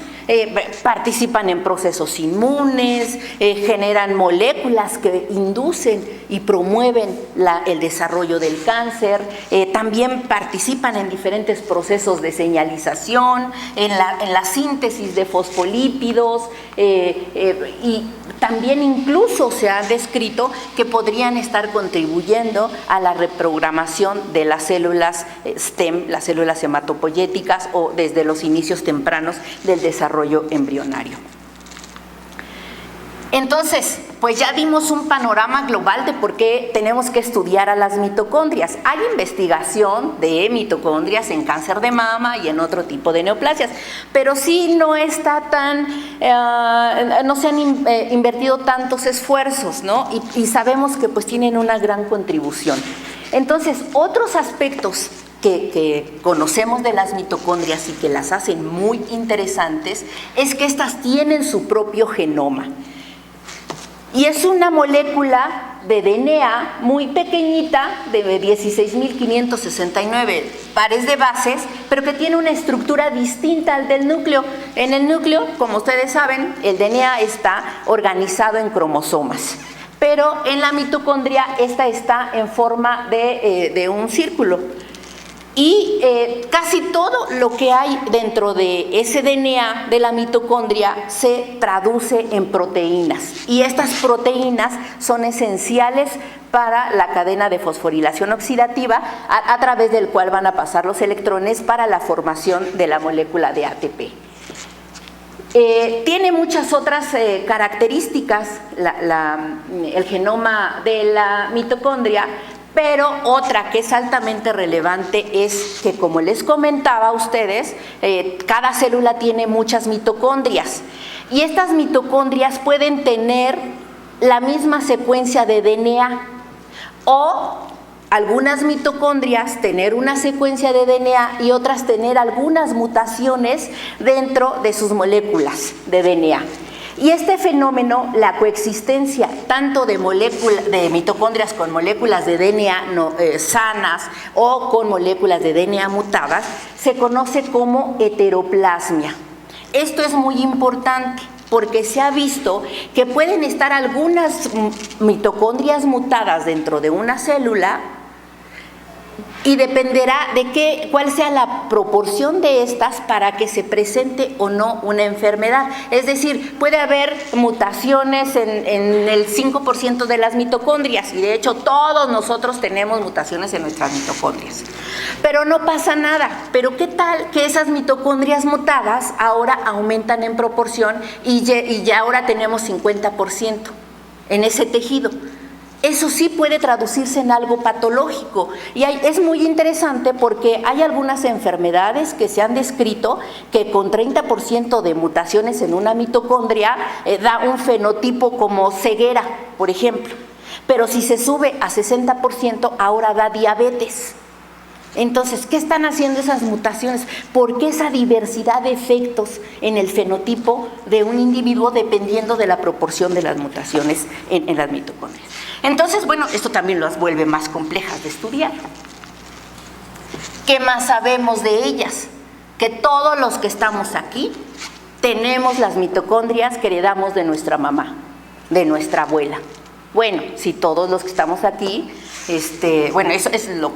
Participan en procesos inmunes, generan moléculas que inducen y promueven el desarrollo del cáncer, también participan en diferentes procesos de señalización, en la síntesis de fosfolípidos, y también incluso se ha descrito que podrían estar contribuyendo a la reprogramación de las células STEM, las células hematopoyéticas, o desde los inicios tempranos del desarrollo embrionario. Entonces, pues ya dimos un panorama global de por qué tenemos que estudiar a las mitocondrias. Hay investigación de mitocondrias en cáncer de mama y en otro tipo de neoplasias, pero sí no está no se han invertido tantos esfuerzos, ¿no? Y sabemos que pues tienen una gran contribución. Entonces, otros aspectos que conocemos de las mitocondrias y que las hacen muy interesantes es que estas tienen su propio genoma. Y es una molécula de DNA muy pequeñita, de 16.569 pares de bases, pero que tiene una estructura distinta al del núcleo. En el núcleo, como ustedes saben, el DNA está organizado en cromosomas, pero en la mitocondria esta está en forma de un círculo. Y casi todo lo que hay dentro de ese DNA de la mitocondria se traduce en proteínas. Y estas proteínas son esenciales para la cadena de fosforilación oxidativa, a través del cual van a pasar los electrones para la formación de la molécula de ATP. Tiene muchas otras características el genoma de la mitocondria, pero otra que es altamente relevante es que, como les comentaba a ustedes, cada célula tiene muchas mitocondrias, y estas mitocondrias pueden tener la misma secuencia de DNA, o algunas mitocondrias tener una secuencia de DNA y otras tener algunas mutaciones dentro de sus moléculas de DNA. Y este fenómeno, la coexistencia tanto de mitocondrias con moléculas de DNA sanas o con moléculas de DNA mutadas, se conoce como heteroplasmia. Esto es muy importante porque se ha visto que pueden estar algunas mitocondrias mutadas dentro de una célula, y dependerá de cuál sea la proporción de estas para que se presente o no una enfermedad. Es decir, puede haber mutaciones en el 5% de las mitocondrias, y de hecho todos nosotros tenemos mutaciones en nuestras mitocondrias. Pero no pasa nada. Pero ¿qué tal que esas mitocondrias mutadas ahora aumentan en proporción y ya ahora tenemos 50% en ese tejido? Eso sí puede traducirse en algo patológico, y es muy interesante porque hay algunas enfermedades que se han descrito que con 30% de mutaciones en una mitocondria da un fenotipo como ceguera, por ejemplo, pero si se sube a 60% ahora da diabetes. Entonces, ¿qué están haciendo esas mutaciones? ¿Por qué esa diversidad de efectos en el fenotipo de un individuo dependiendo de la proporción de las mutaciones en las mitocondrias? Entonces, bueno, esto también las vuelve más complejas de estudiar. ¿Qué más sabemos de ellas? Que todos los que estamos aquí tenemos las mitocondrias que heredamos de nuestra mamá, de nuestra abuela. Bueno, si todos los que estamos aquí, bueno, eso es lo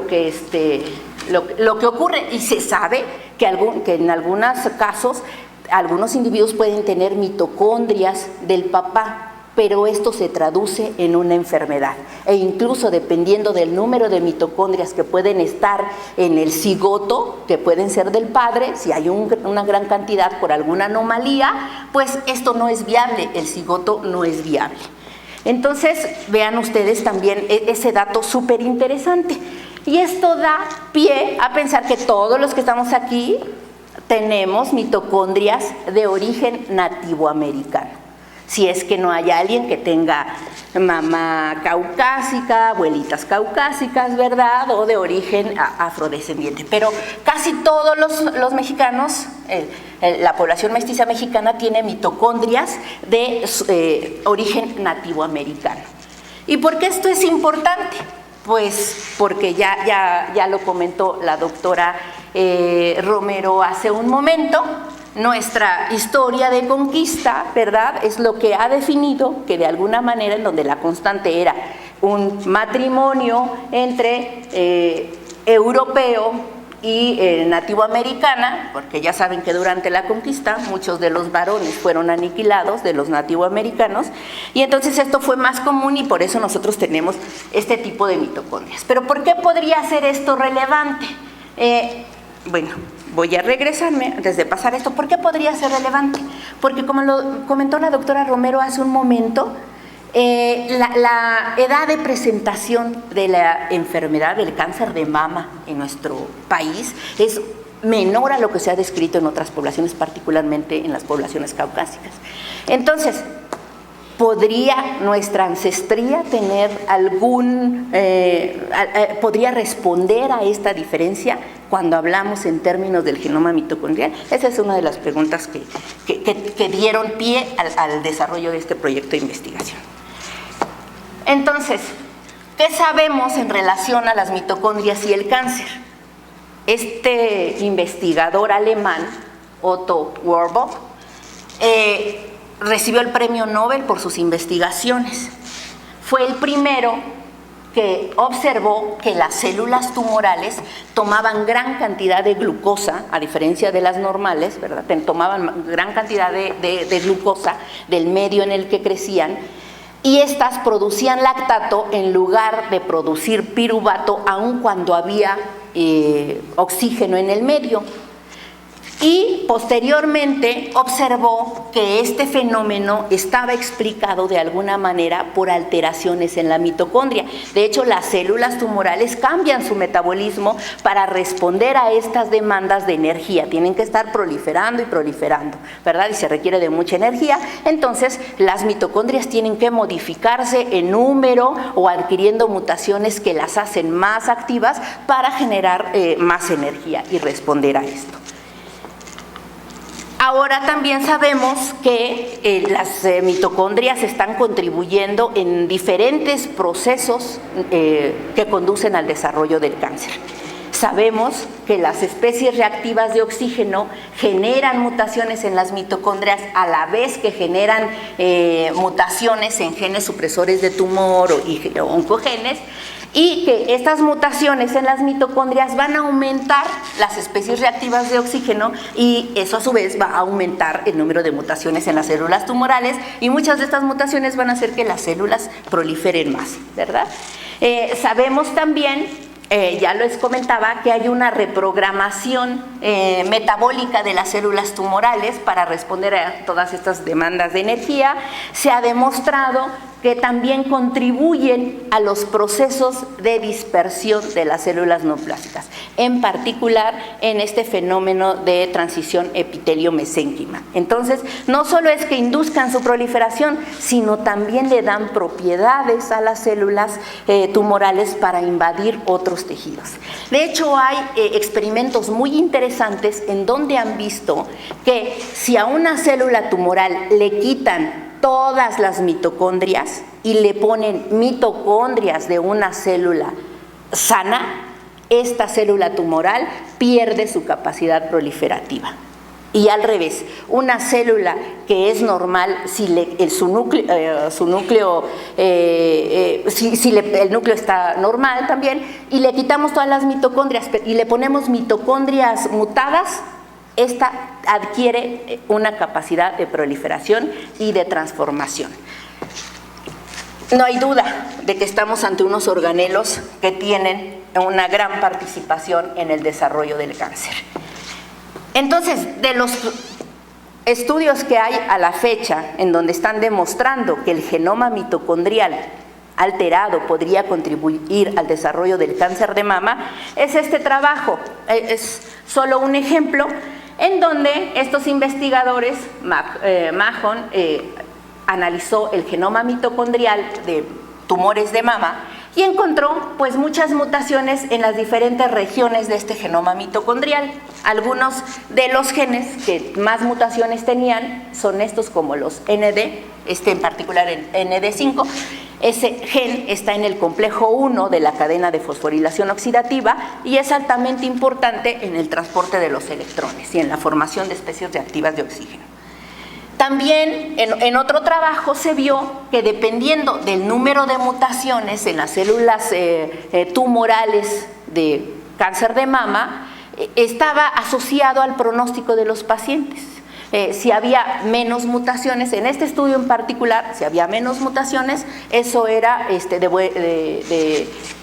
que ocurre, y se sabe que en algunos casos algunos individuos pueden tener mitocondrias del papá, pero esto se traduce en una enfermedad, e incluso dependiendo del número de mitocondrias que pueden estar en el cigoto, que pueden ser del padre, si hay una gran cantidad por alguna anomalía, pues esto no es viable, el cigoto no es viable. Entonces, vean ustedes también ese dato súper interesante. Y esto da pie a pensar que todos los que estamos aquí tenemos mitocondrias de origen nativoamericano. Si es que no hay alguien que tenga mamá caucásica, abuelitas caucásicas, ¿verdad? O de origen afrodescendiente. Pero casi todos los mexicanos, la población mestiza mexicana tiene mitocondrias de origen nativoamericano. ¿Y por qué esto es importante? Pues porque ya lo comentó la doctora Romero hace un momento. Nuestra historia de conquista, ¿verdad?, es lo que ha definido que de alguna manera, en donde la constante era un matrimonio entre europeo y nativoamericana, porque ya saben que durante la conquista muchos de los varones fueron aniquilados, de los nativoamericanos, y entonces esto fue más común, y por eso nosotros tenemos este tipo de mitocondrias. Pero ¿por qué podría ser esto relevante? Bueno, voy a regresarme antes de pasar esto. ¿Por qué podría ser relevante? Porque, como lo comentó la doctora Romero hace un momento, la edad de presentación de la enfermedad del cáncer de mama en nuestro país es menor a lo que se ha descrito en otras poblaciones, particularmente en las poblaciones caucásicas. Entonces, ¿podría nuestra ancestría tener podría responder a esta diferencia cuando hablamos en términos del genoma mitocondrial? Esa es una de las preguntas que dieron pie al desarrollo de este proyecto de investigación. Entonces, ¿qué sabemos en relación a las mitocondrias y el cáncer? Este investigador alemán, Otto Warburg, recibió el premio Nobel por sus investigaciones. Fue el primero que observó que las células tumorales tomaban gran cantidad de glucosa, a diferencia de las normales, ¿verdad? Tomaban gran cantidad de glucosa del medio en el que crecían, y estas producían lactato en lugar de producir piruvato, aun cuando había oxígeno en el medio. Y posteriormente observó que este fenómeno estaba explicado de alguna manera por alteraciones en la mitocondria. De hecho, las células tumorales cambian su metabolismo para responder a estas demandas de energía. Tienen que estar proliferando y proliferando, ¿verdad? Y se requiere de mucha energía. Entonces, las mitocondrias tienen que modificarse en número o adquiriendo mutaciones que las hacen más activas para generar más energía y responder a esto. Ahora también sabemos que las mitocondrias están contribuyendo en diferentes procesos que conducen al desarrollo del cáncer. Sabemos que las especies reactivas de oxígeno generan mutaciones en las mitocondrias a la vez que generan mutaciones en genes supresores de tumor o oncogenes, y que estas mutaciones en las mitocondrias van a aumentar las especies reactivas de oxígeno, y eso a su vez va a aumentar el número de mutaciones en las células tumorales, y muchas de estas mutaciones van a hacer que las células proliferen más, ¿verdad? Sabemos también, ya les comentaba, que hay una reprogramación metabólica de las células tumorales para responder a todas estas demandas de energía. Se ha demostrado que también contribuyen a los procesos de dispersión de las células neoplásicas, en particular en este fenómeno de transición epitelio-mesénquima. Entonces, no solo es que induzcan su proliferación, sino también le dan propiedades a las células tumorales para invadir otros tejidos. De hecho, hay experimentos muy interesantes en donde han visto que si a una célula tumoral le quitan todas las mitocondrias y le ponen mitocondrias de una célula sana, esta célula tumoral pierde su capacidad proliferativa. Y al revés, una célula que es normal, si el núcleo está normal también, y le quitamos todas las mitocondrias y le ponemos mitocondrias mutadas, esta adquiere una capacidad de proliferación y de transformación. No hay duda de que estamos ante unos organelos que tienen una gran participación en el desarrollo del cáncer. Entonces, de los estudios que hay a la fecha en donde están demostrando que el genoma mitocondrial alterado podría contribuir al desarrollo del cáncer de mama, es este trabajo. Es solo un ejemplo en donde estos investigadores, Mahon, analizó el genoma mitocondrial de tumores de mama y encontró pues muchas mutaciones en las diferentes regiones de este genoma mitocondrial. Algunos de los genes que más mutaciones tenían son estos, como los ND, en particular el ND5. Ese gen está en el complejo 1 de la cadena de fosforilación oxidativa y es altamente importante en el transporte de los electrones y en la formación de especies reactivas de oxígeno. También en otro trabajo se vio que dependiendo del número de mutaciones en las células tumorales de cáncer de mama, estaba asociado al pronóstico de los pacientes. Si había menos mutaciones, en este estudio en particular, si había menos mutaciones, eso era de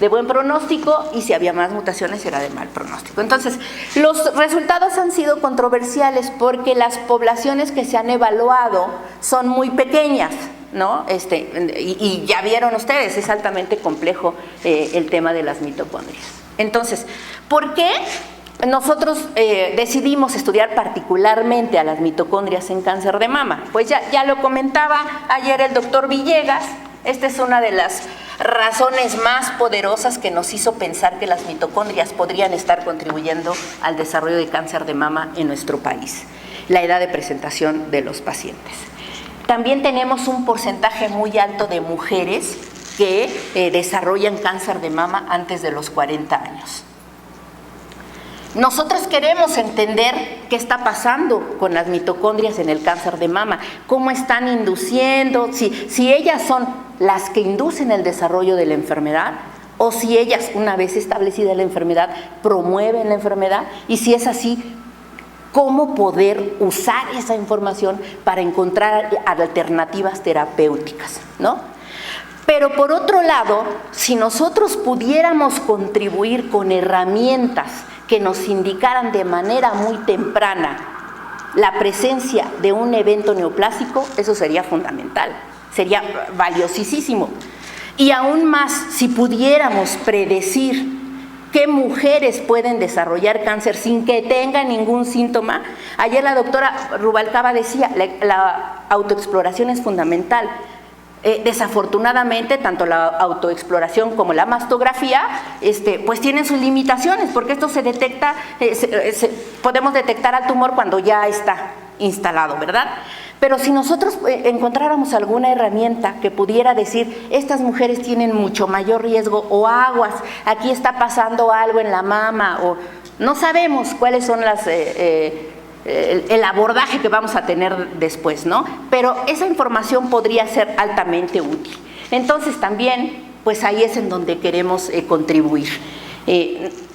buen pronóstico, y si había más mutaciones era de mal pronóstico. Entonces, los resultados han sido controversiales porque las poblaciones que se han evaluado son muy pequeñas, ¿no? Y ya vieron ustedes, es altamente complejo el tema de las mitocondrias. Entonces, ¿por qué nosotros decidimos estudiar particularmente a las mitocondrias en cáncer de mama? Pues ya lo comentaba ayer el doctor Villegas. Esta es una de las razones más poderosas que nos hizo pensar que las mitocondrias podrían estar contribuyendo al desarrollo de cáncer de mama en nuestro país: la edad de presentación de los pacientes. También tenemos un porcentaje muy alto de mujeres que desarrollan cáncer de mama antes de los 40 años. Nosotros queremos entender qué está pasando con las mitocondrias en el cáncer de mama, cómo están induciendo, si ellas son las que inducen el desarrollo de la enfermedad o si ellas, una vez establecida la enfermedad, promueven la enfermedad, y si es así, cómo poder usar esa información para encontrar alternativas terapéuticas, ¿no? Pero por otro lado, si nosotros pudiéramos contribuir con herramientas que nos indicaran de manera muy temprana la presencia de un evento neoplásico, eso sería fundamental, sería valiosísimo. Y aún más, si pudiéramos predecir qué mujeres pueden desarrollar cáncer sin que tengan ningún síntoma. Ayer la doctora Rubalcaba decía, la autoexploración es fundamental. Desafortunadamente, tanto la autoexploración como la mastografía, pues tienen sus limitaciones, porque esto se detecta, podemos detectar al tumor cuando ya está instalado, ¿verdad? Pero si nosotros encontráramos alguna herramienta que pudiera decir, estas mujeres tienen mucho mayor riesgo, o aguas, aquí está pasando algo en la mama, o no sabemos cuáles son el abordaje que vamos a tener después, ¿no? Pero esa información podría ser altamente útil. Entonces también, pues ahí es en donde queremos contribuir.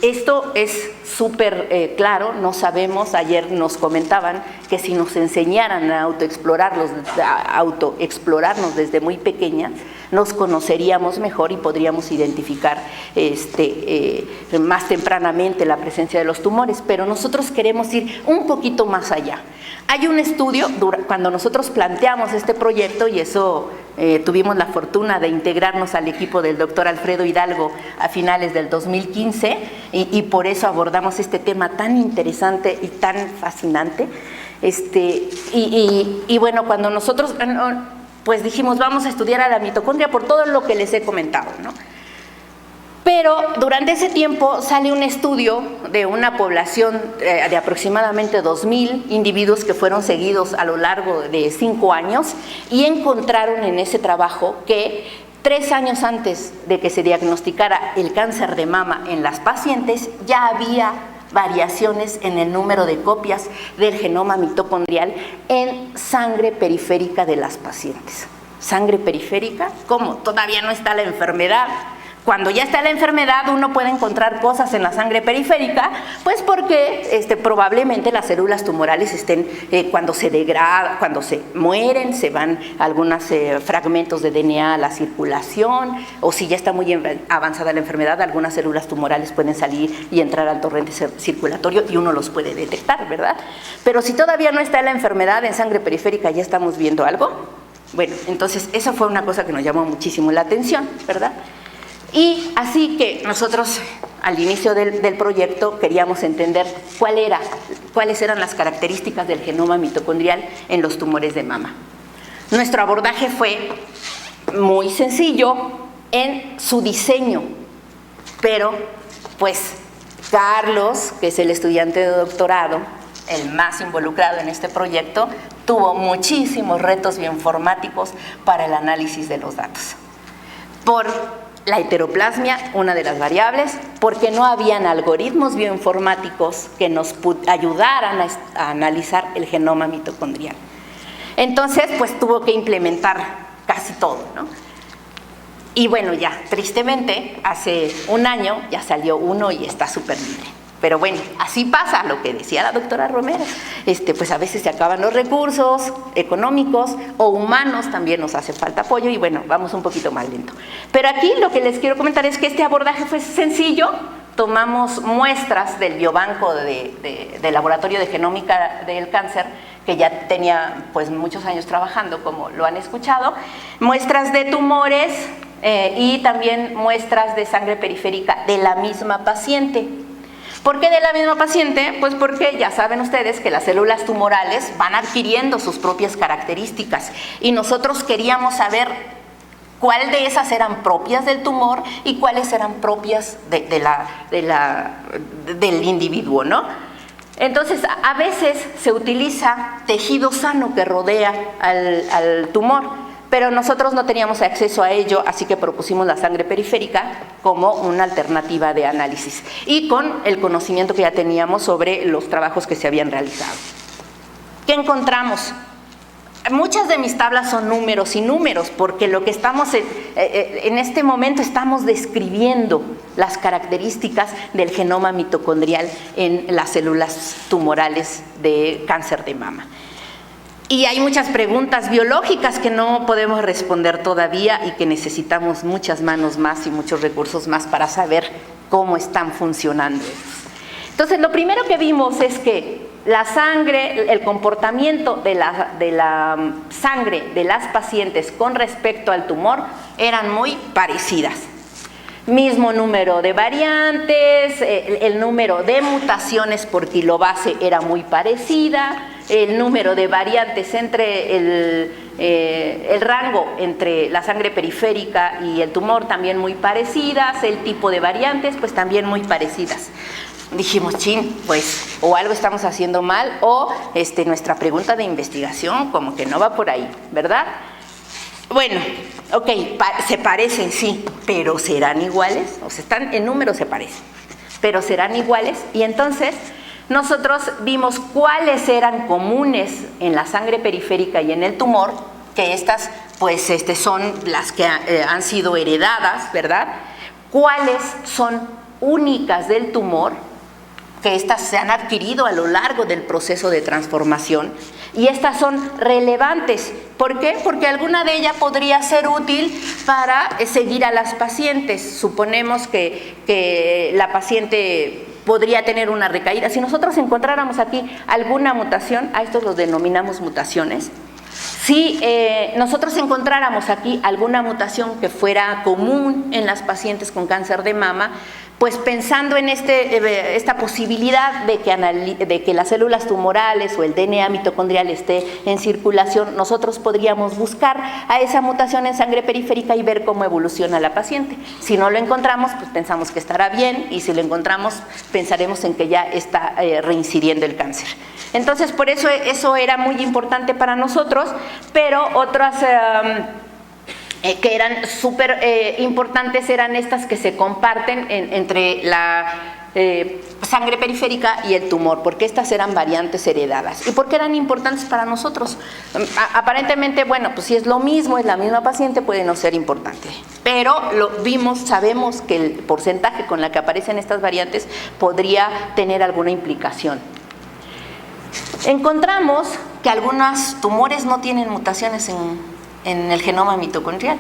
Esto es súper claro, no sabemos, ayer nos comentaban que si nos enseñaran a autoexplorarnos desde muy pequeñas, nos conoceríamos mejor y podríamos identificar más tempranamente la presencia de los tumores, pero nosotros queremos ir un poquito más allá. Hay un estudio, cuando nosotros planteamos este proyecto, y eso tuvimos la fortuna de integrarnos al equipo del doctor Alfredo Hidalgo a finales del 2015, y por eso abordamos este tema tan interesante y tan fascinante. Y bueno, cuando nosotros pues dijimos, vamos a estudiar a la mitocondria por todo lo que les he comentado, ¿no? Pero durante ese tiempo sale un estudio de una población de aproximadamente 2,000 individuos que fueron seguidos a lo largo de 5 años, y encontraron en ese trabajo que 3 años antes de que se diagnosticara el cáncer de mama en las pacientes, ya había variaciones en el número de copias del genoma mitocondrial en sangre periférica de las pacientes. ¿Sangre periférica? ¿Cómo? Todavía no está la enfermedad. Cuando ya está la enfermedad, uno puede encontrar cosas en la sangre periférica, pues porque probablemente las células tumorales estén, cuando se degradan, cuando se mueren, se van algunos fragmentos de DNA a la circulación, o si ya está muy avanzada la enfermedad, algunas células tumorales pueden salir y entrar al torrente circulatorio y uno los puede detectar, ¿verdad? Pero si todavía no está la enfermedad en sangre periférica, ¿ya estamos viendo algo? Bueno, entonces esa fue una cosa que nos llamó muchísimo la atención, ¿verdad? Y así que nosotros al inicio del proyecto queríamos entender cuáles eran las características del genoma mitocondrial en los tumores de mama. Nuestro abordaje fue muy sencillo en su diseño, pero pues Carlos, que es el estudiante de doctorado, el más involucrado en este proyecto, tuvo muchísimos retos bioinformáticos para el análisis de los datos. Por la heteroplasmia, una de las variables, porque no habían algoritmos bioinformáticos que nos ayudaran a analizar el genoma mitocondrial. Entonces, pues tuvo que implementar casi todo, ¿no? Y bueno, ya, tristemente, hace un año ya salió uno y está súper libre. Pero bueno, así pasa, lo que decía la doctora Romero, pues a veces se acaban los recursos económicos o humanos, también nos hace falta apoyo, y bueno, vamos un poquito más lento. Pero aquí lo que les quiero comentar es que este abordaje fue sencillo. Tomamos muestras del biobanco del Laboratorio de Genómica del Cáncer, que ya tenía pues muchos años trabajando, como lo han escuchado, muestras de tumores y también muestras de sangre periférica de la misma paciente. ¿Por qué de la misma paciente? Pues porque ya saben ustedes que las células tumorales van adquiriendo sus propias características, y nosotros queríamos saber cuál de esas eran propias del tumor y cuáles eran propias del individuo, ¿no? Entonces, a veces se utiliza tejido sano que rodea al tumor, pero nosotros no teníamos acceso a ello, así que propusimos la sangre periférica como una alternativa de análisis, y con el conocimiento que ya teníamos sobre los trabajos que se habían realizado. ¿Qué encontramos? muchas de mis tablas son números y números, porque lo que estamos en este momento estamos describiendo las características del genoma mitocondrial en las células tumorales de cáncer de mama. Y hay muchas preguntas biológicas que no podemos responder todavía y que necesitamos muchas manos más y muchos recursos más para saber cómo están funcionando. Entonces, lo primero que vimos es que la sangre, el comportamiento de la sangre de las pacientes con respecto al tumor eran muy parecidas. Mismo número de variantes, el número de mutaciones por kilobase era muy parecida, el número de variantes entre el rango entre la sangre periférica y el tumor también muy parecidas, el tipo de variantes pues también muy parecidas. Dijimos, chin, pues o algo estamos haciendo mal o nuestra pregunta de investigación como que no va por ahí, ¿verdad? Bueno, ok, se parecen, sí, pero ¿serán iguales? O sea, están en números, se parecen, pero ¿serán iguales? Y entonces nosotros vimos cuáles eran comunes en la sangre periférica y en el tumor, que estas pues son las que han sido heredadas, ¿verdad? Cuáles son únicas del tumor, que estas se han adquirido a lo largo del proceso de transformación, y estas son relevantes. ¿Por qué? Porque alguna de ellas podría ser útil para seguir a las pacientes. Suponemos que la paciente podría tener una recaída. Si nosotros encontráramos aquí alguna mutación, a estos los denominamos mutaciones. Si nosotros encontráramos aquí alguna mutación que fuera común en las pacientes con cáncer de mama, pues pensando en esta posibilidad de que las células tumorales o el DNA mitocondrial esté en circulación, nosotros podríamos buscar a esa mutación en sangre periférica y ver cómo evoluciona la paciente. Si no lo encontramos, pues pensamos que estará bien, y si lo encontramos, pensaremos en que ya está reincidiendo el cáncer. Entonces, por eso era muy importante para nosotros, pero otras que eran súper importantes eran estas que se comparten entre la sangre periférica y el tumor, porque estas eran variantes heredadas. ¿Y por qué eran importantes para nosotros? Aparentemente, bueno, pues si es lo mismo, es la misma paciente, puede no ser importante, pero lo vimos, sabemos que el porcentaje con la que aparecen estas variantes podría tener alguna implicación. Encontramos que algunos tumores no tienen mutaciones en el genoma mitocondrial.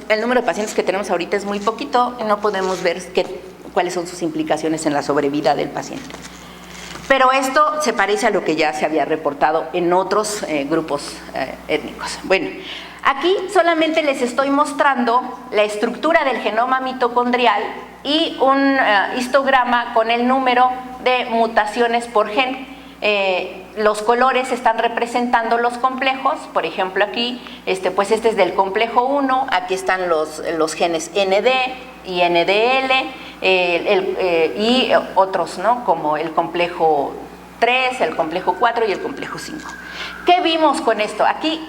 El número de pacientes que tenemos ahorita es muy poquito y no podemos ver cuáles son sus implicaciones en la sobrevida del paciente. Pero esto se parece a lo que ya se había reportado en otros grupos étnicos. Bueno, aquí solamente les estoy mostrando la estructura del genoma mitocondrial y un histograma con el número de mutaciones por gen. Los colores están representando los complejos. Por ejemplo, aquí pues este es del complejo 1, aquí están los genes ND y NDL y otros, ¿no? Como el complejo 3, el complejo 4 y el complejo 5. ¿Qué vimos con esto? Aquí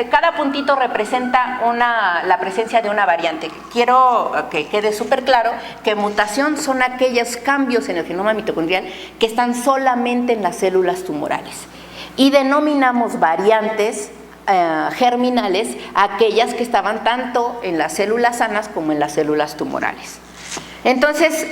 cada puntito representa la presencia de una variante. Quiero que quede súper claro que mutación son aquellos cambios en el genoma mitocondrial que están solamente en las células tumorales. Y denominamos variantes germinales aquellas que estaban tanto en las células sanas como en las células tumorales. Entonces,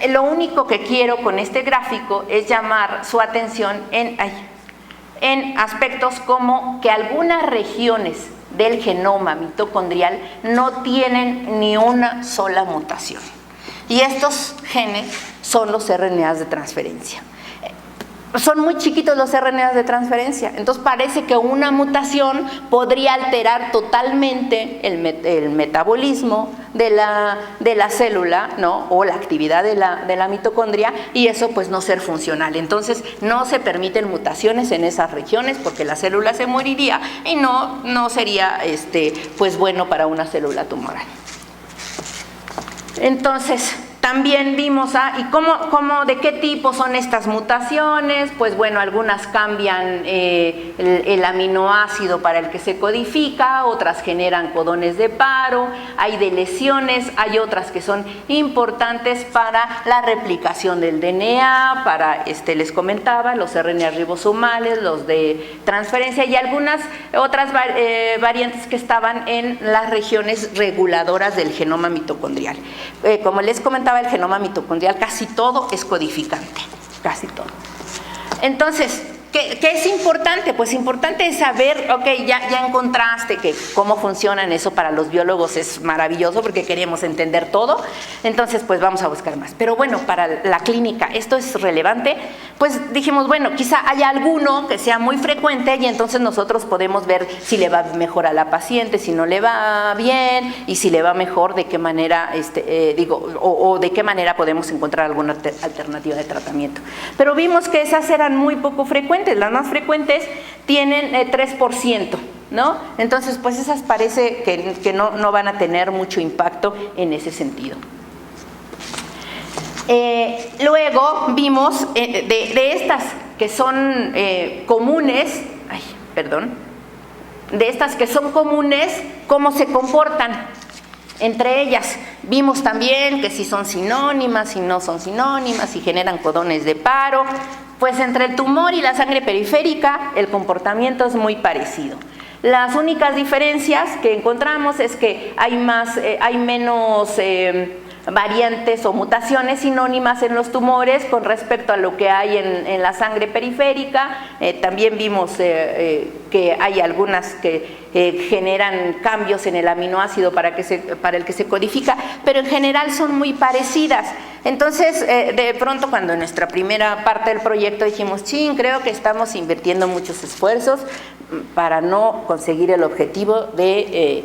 lo único que quiero con este gráfico es llamar su atención en aspectos como que algunas regiones del genoma mitocondrial no tienen ni una sola mutación. Y estos genes son los RNAs de transferencia. Son muy chiquitos los RNAs de transferencia, entonces parece que una mutación podría alterar totalmente el metabolismo de la célula, ¿no? O la actividad de la mitocondria, y eso pues no ser funcional. Entonces no se permiten mutaciones en esas regiones porque la célula se moriría y no sería pues bueno para una célula tumoral. Entonces, También vimos, ¿y de qué tipo son estas mutaciones? Pues bueno, algunas cambian el aminoácido para el que se codifica, otras generan codones de paro, hay de lesiones, hay otras que son importantes para la replicación del DNA, para, les comentaba, los RNA ribosomales, los de transferencia y algunas otras variantes que estaban en las regiones reguladoras del genoma mitocondrial. Como les comentaba, el genoma mitocondrial casi todo es codificante, casi todo. Entonces, ¿qué es importante? Pues importante es saber, ya encontraste que cómo funcionan eso. Para los biólogos es maravilloso porque queremos entender todo, entonces pues vamos a buscar más. Pero bueno, para la clínica esto es relevante, pues dijimos, bueno, quizá haya alguno que sea muy frecuente y entonces nosotros podemos ver si le va mejor a la paciente, si no le va bien y si le va mejor, de qué manera, o de qué manera podemos encontrar alguna alternativa de tratamiento. Pero vimos que esas eran muy poco frecuentes. Las más frecuentes tienen 3%, ¿no? Entonces, pues esas parece que no van a tener mucho impacto en ese sentido. Luego vimos de estas que son comunes, de estas que son comunes, cómo se comportan. Entre ellas vimos también que si son sinónimas, si no son sinónimas, si generan codones de paro. Pues entre el tumor y la sangre periférica el comportamiento es muy parecido. Las únicas diferencias que encontramos es que hay menos variantes o mutaciones sinónimas en los tumores con respecto a lo que hay en la sangre periférica. También vimos que hay algunas que generan cambios en el aminoácido para el que se codifica, pero en general son muy parecidas. Entonces, de pronto, cuando en nuestra primera parte del proyecto dijimos, creo que estamos invirtiendo muchos esfuerzos para no conseguir el objetivo de...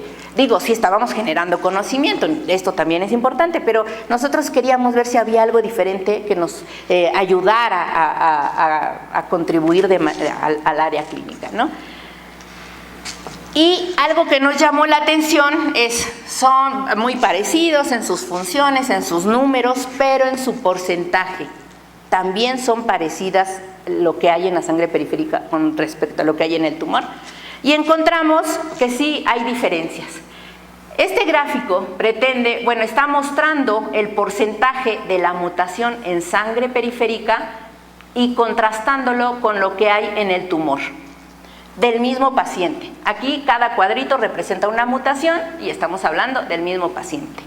sí estábamos generando conocimiento, esto también es importante, pero nosotros queríamos ver si había algo diferente que nos ayudara a contribuir al área clínica, ¿no? Y algo que nos llamó la atención son muy parecidos en sus funciones, en sus números, pero en su porcentaje. También son parecidas lo que hay en la sangre periférica con respecto a lo que hay en el tumor. Y encontramos que sí hay diferencias. Este gráfico está mostrando el porcentaje de la mutación en sangre periférica y contrastándolo con lo que hay en el tumor del mismo paciente. Aquí cada cuadrito representa una mutación y estamos hablando del mismo paciente.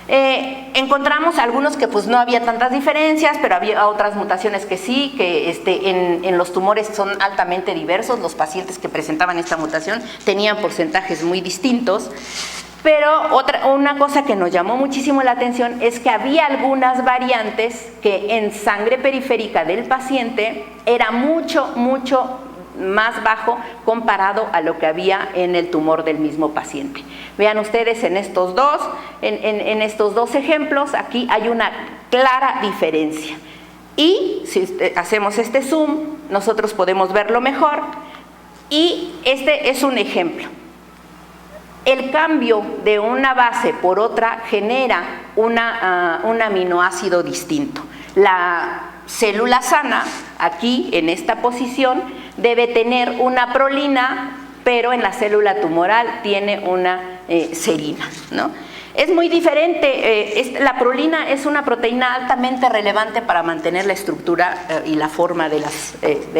Encontramos algunos que pues no había tantas diferencias, pero había otras mutaciones que sí, que en los tumores son altamente diversos. Los pacientes que presentaban esta mutación tenían porcentajes muy distintos. Pero una cosa que nos llamó muchísimo la atención es que había algunas variantes que en sangre periférica del paciente era mucho más bajo comparado a lo que había en el tumor del mismo paciente. Vean ustedes en estos dos ejemplos, aquí hay una clara diferencia. Y si hacemos este zoom, nosotros podemos verlo mejor. Y este es un ejemplo. El cambio de una base por otra genera un aminoácido distinto. La célula sana, aquí en esta posición, debe tener una prolina, pero en la célula tumoral tiene una serina, ¿no? Es muy diferente. La prolina es una proteína altamente relevante para mantener la estructura y la forma de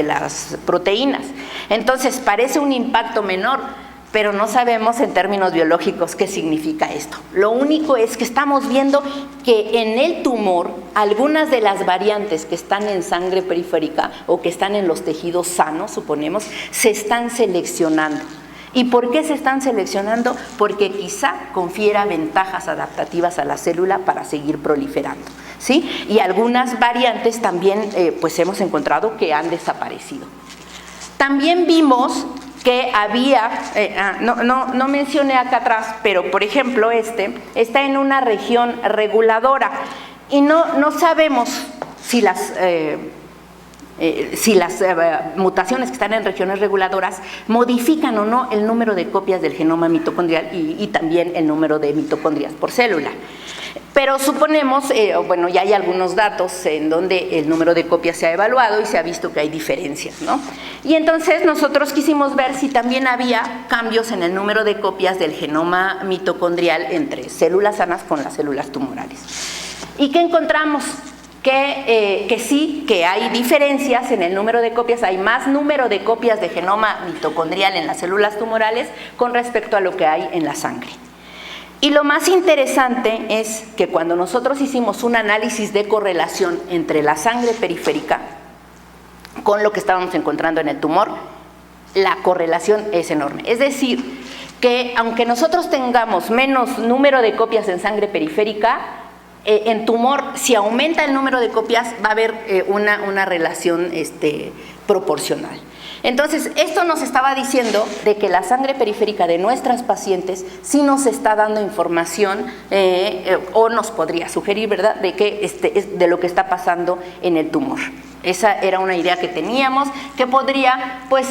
las proteínas. Entonces parece un impacto menor, pero no sabemos en términos biológicos qué significa esto. Lo único es que estamos viendo que en el tumor algunas de las variantes que están en sangre periférica o que están en los tejidos sanos, suponemos, se están seleccionando. ¿Y por qué se están seleccionando? Porque quizá confiera ventajas adaptativas a la célula para seguir proliferando, ¿sí? Y algunas variantes también pues hemos encontrado que han desaparecido. También vimos que había, no mencioné acá atrás, pero por ejemplo está en una región reguladora y no sabemos si las mutaciones que están en regiones reguladoras modifican o no el número de copias del genoma mitocondrial y también el número de mitocondrias por célula. Pero suponemos, bueno, ya hay algunos datos en donde el número de copias se ha evaluado y se ha visto que hay diferencias, ¿no? Y entonces nosotros quisimos ver si también había cambios en el número de copias del genoma mitocondrial entre células sanas con las células tumorales. ¿Y qué encontramos? Que sí, que hay diferencias en el número de copias, hay más número de copias de genoma mitocondrial en las células tumorales con respecto a lo que hay en la sangre. Y lo más interesante es que cuando nosotros hicimos un análisis de correlación entre la sangre periférica con lo que estábamos encontrando en el tumor, la correlación es enorme. Es decir, que aunque nosotros tengamos menos número de copias en sangre periférica, en tumor, si aumenta el número de copias, va a haber una relación proporcional. Entonces, esto nos estaba diciendo de que la sangre periférica de nuestras pacientes sí nos está dando información o nos podría sugerir, ¿verdad?, de lo que está pasando en el tumor. Esa era una idea que teníamos, que podría, pues,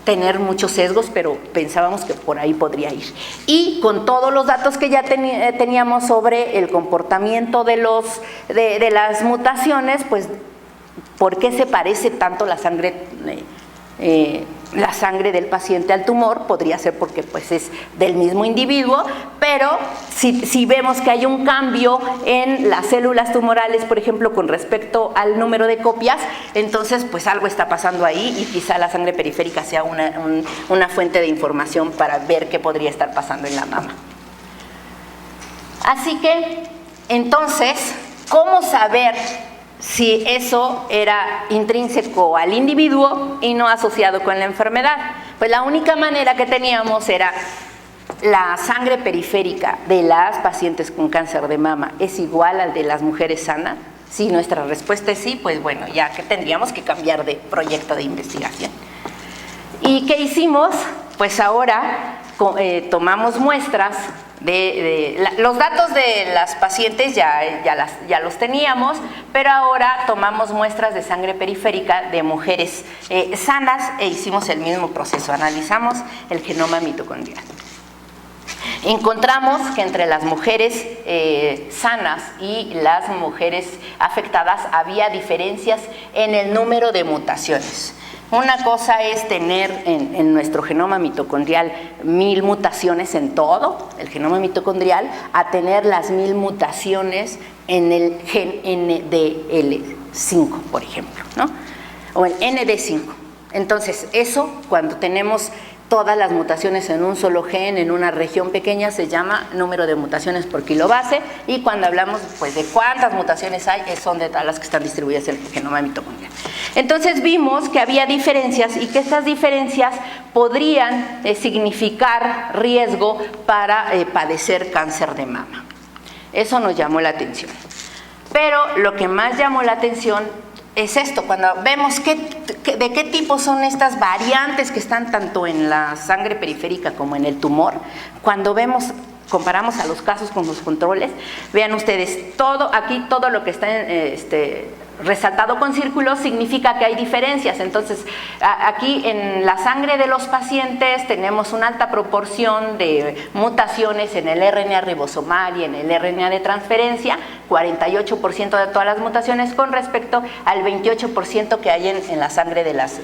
tener muchos sesgos, pero pensábamos que por ahí podría ir. Y con todos los datos que ya teníamos sobre el comportamiento de las mutaciones, pues, ¿por qué se parece tanto la sangre del paciente al tumor? Podría ser porque pues es del mismo individuo, pero si vemos que hay un cambio en las células tumorales, por ejemplo, con respecto al número de copias, entonces pues algo está pasando ahí y quizá la sangre periférica sea una fuente de información para ver qué podría estar pasando en la mama. Así que, entonces, ¿cómo saber si eso era intrínseco al individuo y no asociado con la enfermedad? Pues la única manera que teníamos era la sangre periférica de las pacientes con cáncer de mama es igual al de las mujeres sanas. Si nuestra respuesta es sí, pues bueno, ya que tendríamos que cambiar de proyecto de investigación. ¿Y qué hicimos? Pues ahora tomamos muestras los datos de las pacientes ya los teníamos, pero ahora tomamos muestras de sangre periférica de mujeres sanas e hicimos el mismo proceso, analizamos el genoma mitocondrial. Encontramos que entre las mujeres sanas y las mujeres afectadas había diferencias en el número de mutaciones. Una cosa es tener en nuestro genoma mitocondrial 1000 mutaciones en todo el genoma mitocondrial, a tener las 1000 mutaciones en el gen NDL5, por ejemplo, ¿no? O en ND5. Entonces, eso, cuando tenemos todas las mutaciones en un solo gen, en una región pequeña, se llama número de mutaciones por kilobase, y cuando hablamos pues de cuántas mutaciones hay, son de todas las que están distribuidas en el genoma mitocondrial. Entonces vimos que había diferencias y que estas diferencias podrían significar riesgo para padecer cáncer de mama. Eso nos llamó la atención. Pero lo que más llamó la atención es esto, cuando vemos de qué tipo son estas variantes que están tanto en la sangre periférica como en el tumor. Cuando comparamos a los casos con los controles, vean ustedes, aquí todo lo que está resaltado con círculos significa que hay diferencias. Entonces, aquí en la sangre de los pacientes tenemos una alta proporción de mutaciones en el RNA ribosomal y en el RNA de transferencia, 48% de todas las mutaciones con respecto al 28% que hay en la sangre de las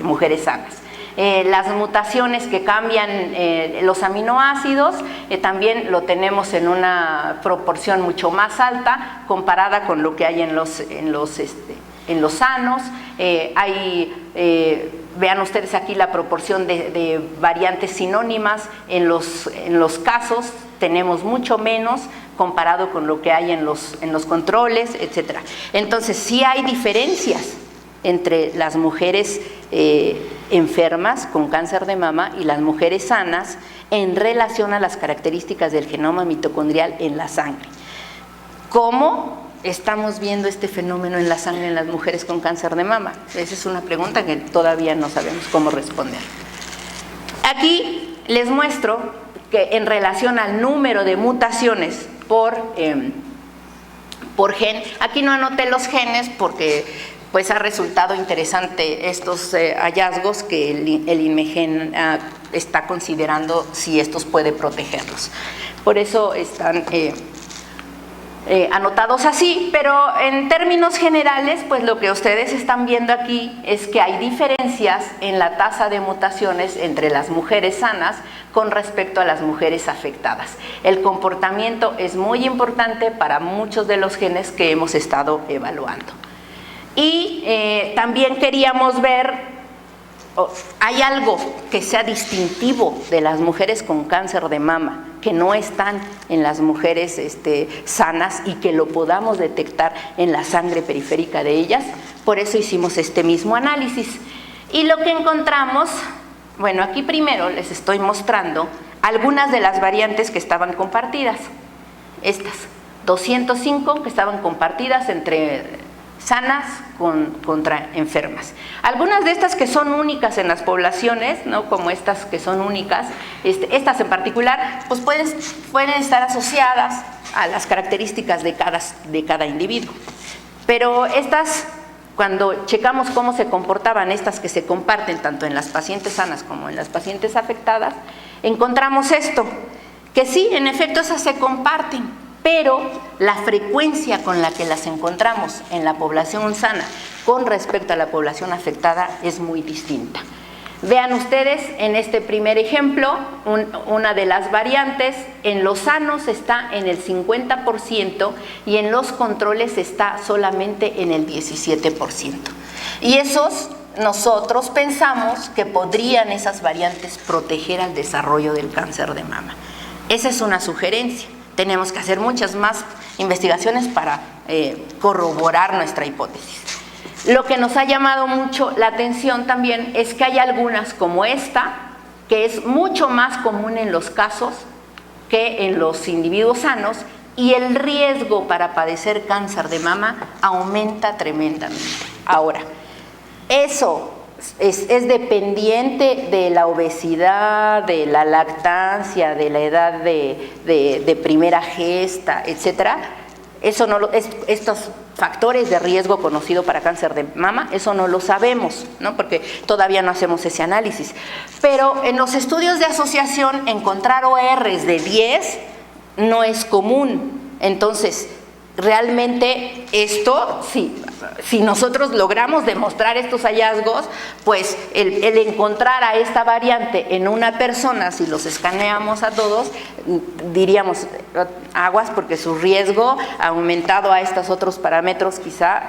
mujeres sanas. Las mutaciones que cambian los aminoácidos también lo tenemos en una proporción mucho más alta comparada con lo que hay en los sanos. Vean ustedes aquí la proporción de variantes sinónimas en los casos, tenemos mucho menos comparado con lo que hay en los controles, etc. Entonces sí hay diferencias entre las mujeres enfermas con cáncer de mama y las mujeres sanas en relación a las características del genoma mitocondrial en la sangre. ¿Cómo estamos viendo este fenómeno en la sangre en las mujeres con cáncer de mama? Esa es una pregunta que todavía no sabemos cómo responder. Aquí les muestro que en relación al número de mutaciones por gen, aquí no anoté los genes porque pues ha resultado interesante estos hallazgos que el INMEGEN está considerando si estos puede protegerlos. por eso están anotados así, pero en términos generales, pues lo que ustedes están viendo aquí es que hay diferencias en la tasa de mutaciones entre las mujeres sanas con respecto a las mujeres afectadas. El comportamiento es muy importante para muchos de los genes que hemos estado evaluando. Y también queríamos ver, hay algo que sea distintivo de las mujeres con cáncer de mama, que no están en las mujeres sanas y que lo podamos detectar en la sangre periférica de ellas. Por eso hicimos este mismo análisis. Y lo que encontramos, bueno, aquí primero les estoy mostrando algunas de las variantes que estaban compartidas. Estas, 205 que estaban compartidas entre sanas contra enfermas. Algunas de estas que son únicas en las poblaciones, ¿no? Como estas que son únicas, estas en particular, pues pueden estar asociadas a las características de cada individuo. Pero estas, cuando checamos cómo se comportaban estas que se comparten tanto en las pacientes sanas como en las pacientes afectadas, encontramos esto, que sí, en efecto esas se comparten, pero la frecuencia con la que las encontramos en la población sana con respecto a la población afectada es muy distinta. Vean ustedes en este primer ejemplo, una de las variantes en los sanos está en el 50% y en los controles está solamente en el 17%. Y esos nosotros pensamos que podrían esas variantes proteger al desarrollo del cáncer de mama. Esa es una sugerencia. Tenemos que hacer muchas más investigaciones para corroborar nuestra hipótesis. Lo que nos ha llamado mucho la atención también es que hay algunas como esta, que es mucho más común en los casos que en los individuos sanos, y el riesgo para padecer cáncer de mama aumenta tremendamente. Ahora, eso es dependiente de la obesidad, de la lactancia, de la edad de primera gesta, etcétera. Eso no estos factores de riesgo conocido para cáncer de mama, eso no lo sabemos, ¿no? Porque todavía no hacemos ese análisis. Pero en los estudios de asociación, encontrar ORs de 10 no es común. Entonces, realmente esto, si nosotros logramos demostrar estos hallazgos, pues el encontrar a esta variante en una persona, si los escaneamos a todos, diríamos aguas porque su riesgo aumentado a estos otros parámetros quizá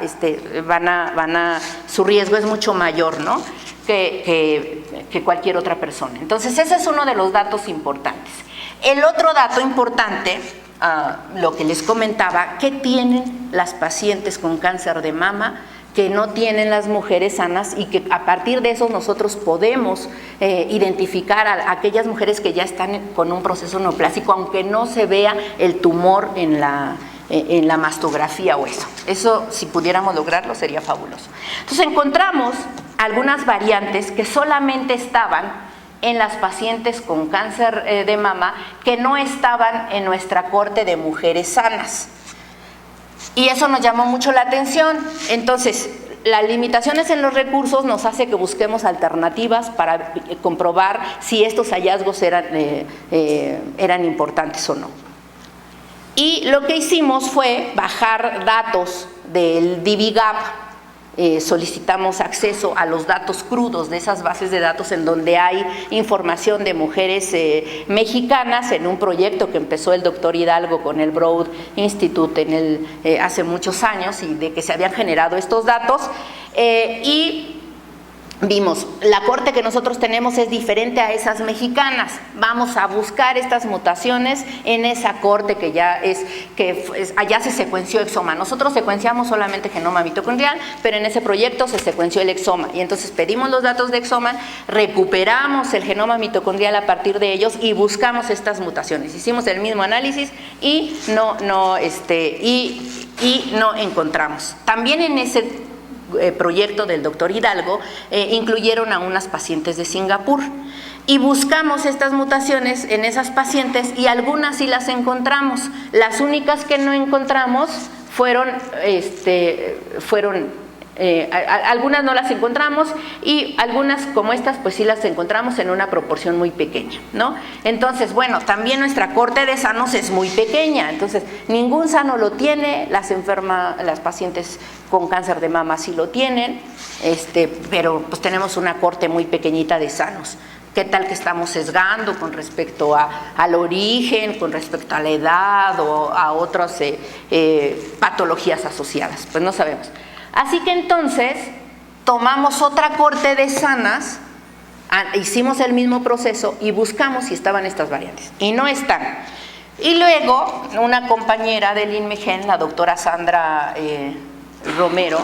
su riesgo es mucho mayor, ¿no? que cualquier otra persona. Entonces ese es uno de los datos importantes. El otro dato importante, lo que les comentaba, ¿qué tienen las pacientes con cáncer de mama que no tienen las mujeres sanas? Y que a partir de eso nosotros podemos identificar a aquellas mujeres que ya están con un proceso neoplásico, aunque no se vea el tumor en la mastografía o eso, si pudiéramos lograrlo, sería fabuloso. Entonces encontramos algunas variantes que solamente estaban en las pacientes con cáncer de mama, que no estaban en nuestra corte de mujeres sanas. Y eso nos llamó mucho la atención. Entonces, las limitaciones en los recursos nos hace que busquemos alternativas para comprobar si estos hallazgos eran importantes o no. Y lo que hicimos fue bajar datos del DIVIGAP. Solicitamos acceso a los datos crudos de esas bases de datos en donde hay información de mujeres mexicanas en un proyecto que empezó el doctor Hidalgo con el Broad Institute hace muchos años, y de que se habían generado estos datos, y vimos, la corte que nosotros tenemos es diferente a esas mexicanas. Vamos a buscar estas mutaciones en esa corte que allá se secuenció exoma. Nosotros secuenciamos solamente genoma mitocondrial, pero en ese proyecto se secuenció el exoma. Y entonces pedimos los datos de exoma, recuperamos el genoma mitocondrial a partir de ellos y buscamos estas mutaciones. Hicimos el mismo análisis y no encontramos. También en ese proyecto del doctor Hidalgo incluyeron a unas pacientes de Singapur y buscamos estas mutaciones en esas pacientes y algunas sí las encontramos. Las únicas que no encontramos fueron Algunas no las encontramos y algunas como estas pues sí las encontramos en una proporción muy pequeña, ¿no? Entonces, bueno, también nuestra corte de sanos es muy pequeña, entonces ningún sano lo tiene, las pacientes con cáncer de mama sí lo tienen, pero pues tenemos una corte muy pequeñita de sanos. ¿Qué tal que estamos sesgando con respecto al origen, con respecto a la edad o a otras patologías asociadas? Pues no sabemos. Así que entonces tomamos otra corte de sanas, hicimos el mismo proceso y buscamos si estaban estas variantes. Y no están. Y luego una compañera del INMEGEN, la doctora Sandra Romero,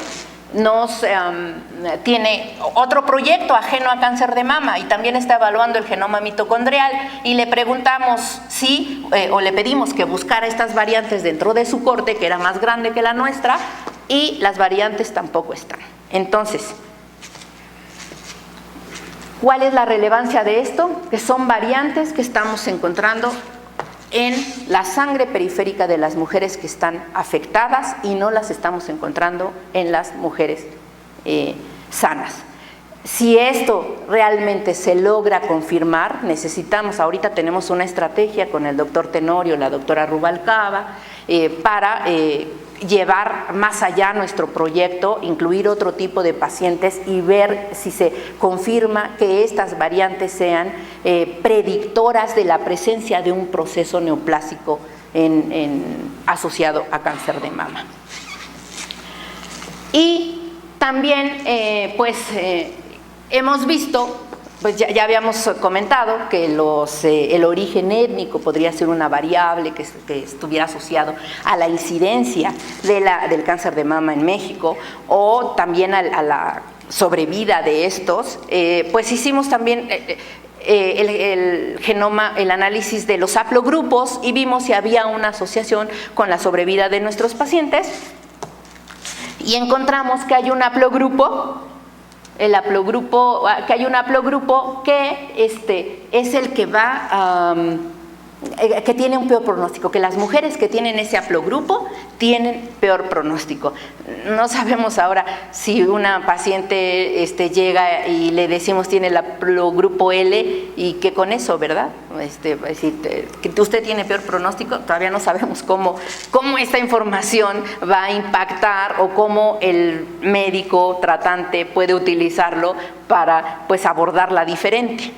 tiene otro proyecto ajeno a cáncer de mama y también está evaluando el genoma mitocondrial y le preguntamos o le pedimos que buscara estas variantes dentro de su corte, que era más grande que la nuestra, y las variantes tampoco están. Entonces, ¿cuál es la relevancia de esto? Que son variantes que estamos encontrando en la sangre periférica de las mujeres que están afectadas y no las estamos encontrando en las mujeres sanas. Si esto realmente se logra confirmar, ahorita tenemos una estrategia con el doctor Tenorio, la doctora Rubalcaba, para llevar más allá nuestro proyecto, incluir otro tipo de pacientes y ver si se confirma que estas variantes sean predictoras de la presencia de un proceso neoplásico asociado a cáncer de mama. Y también hemos visto, pues ya habíamos comentado que el origen étnico podría ser una variable que estuviera asociado a la incidencia del cáncer de mama en México o también a la sobrevida de estos. Pues hicimos también el análisis de los haplogrupos y vimos si había una asociación con la sobrevida de nuestros pacientes y encontramos que hay un haplogrupo. Que hay un haplogrupo que es el que que tiene un peor pronóstico, que las mujeres que tienen ese haplogrupo tienen peor pronóstico. No sabemos ahora si una paciente llega y le decimos tiene el haplogrupo L y que con eso, ¿verdad? Que usted tiene peor pronóstico, todavía no sabemos cómo esta información va a impactar o cómo el médico tratante puede utilizarlo para pues abordarla diferente.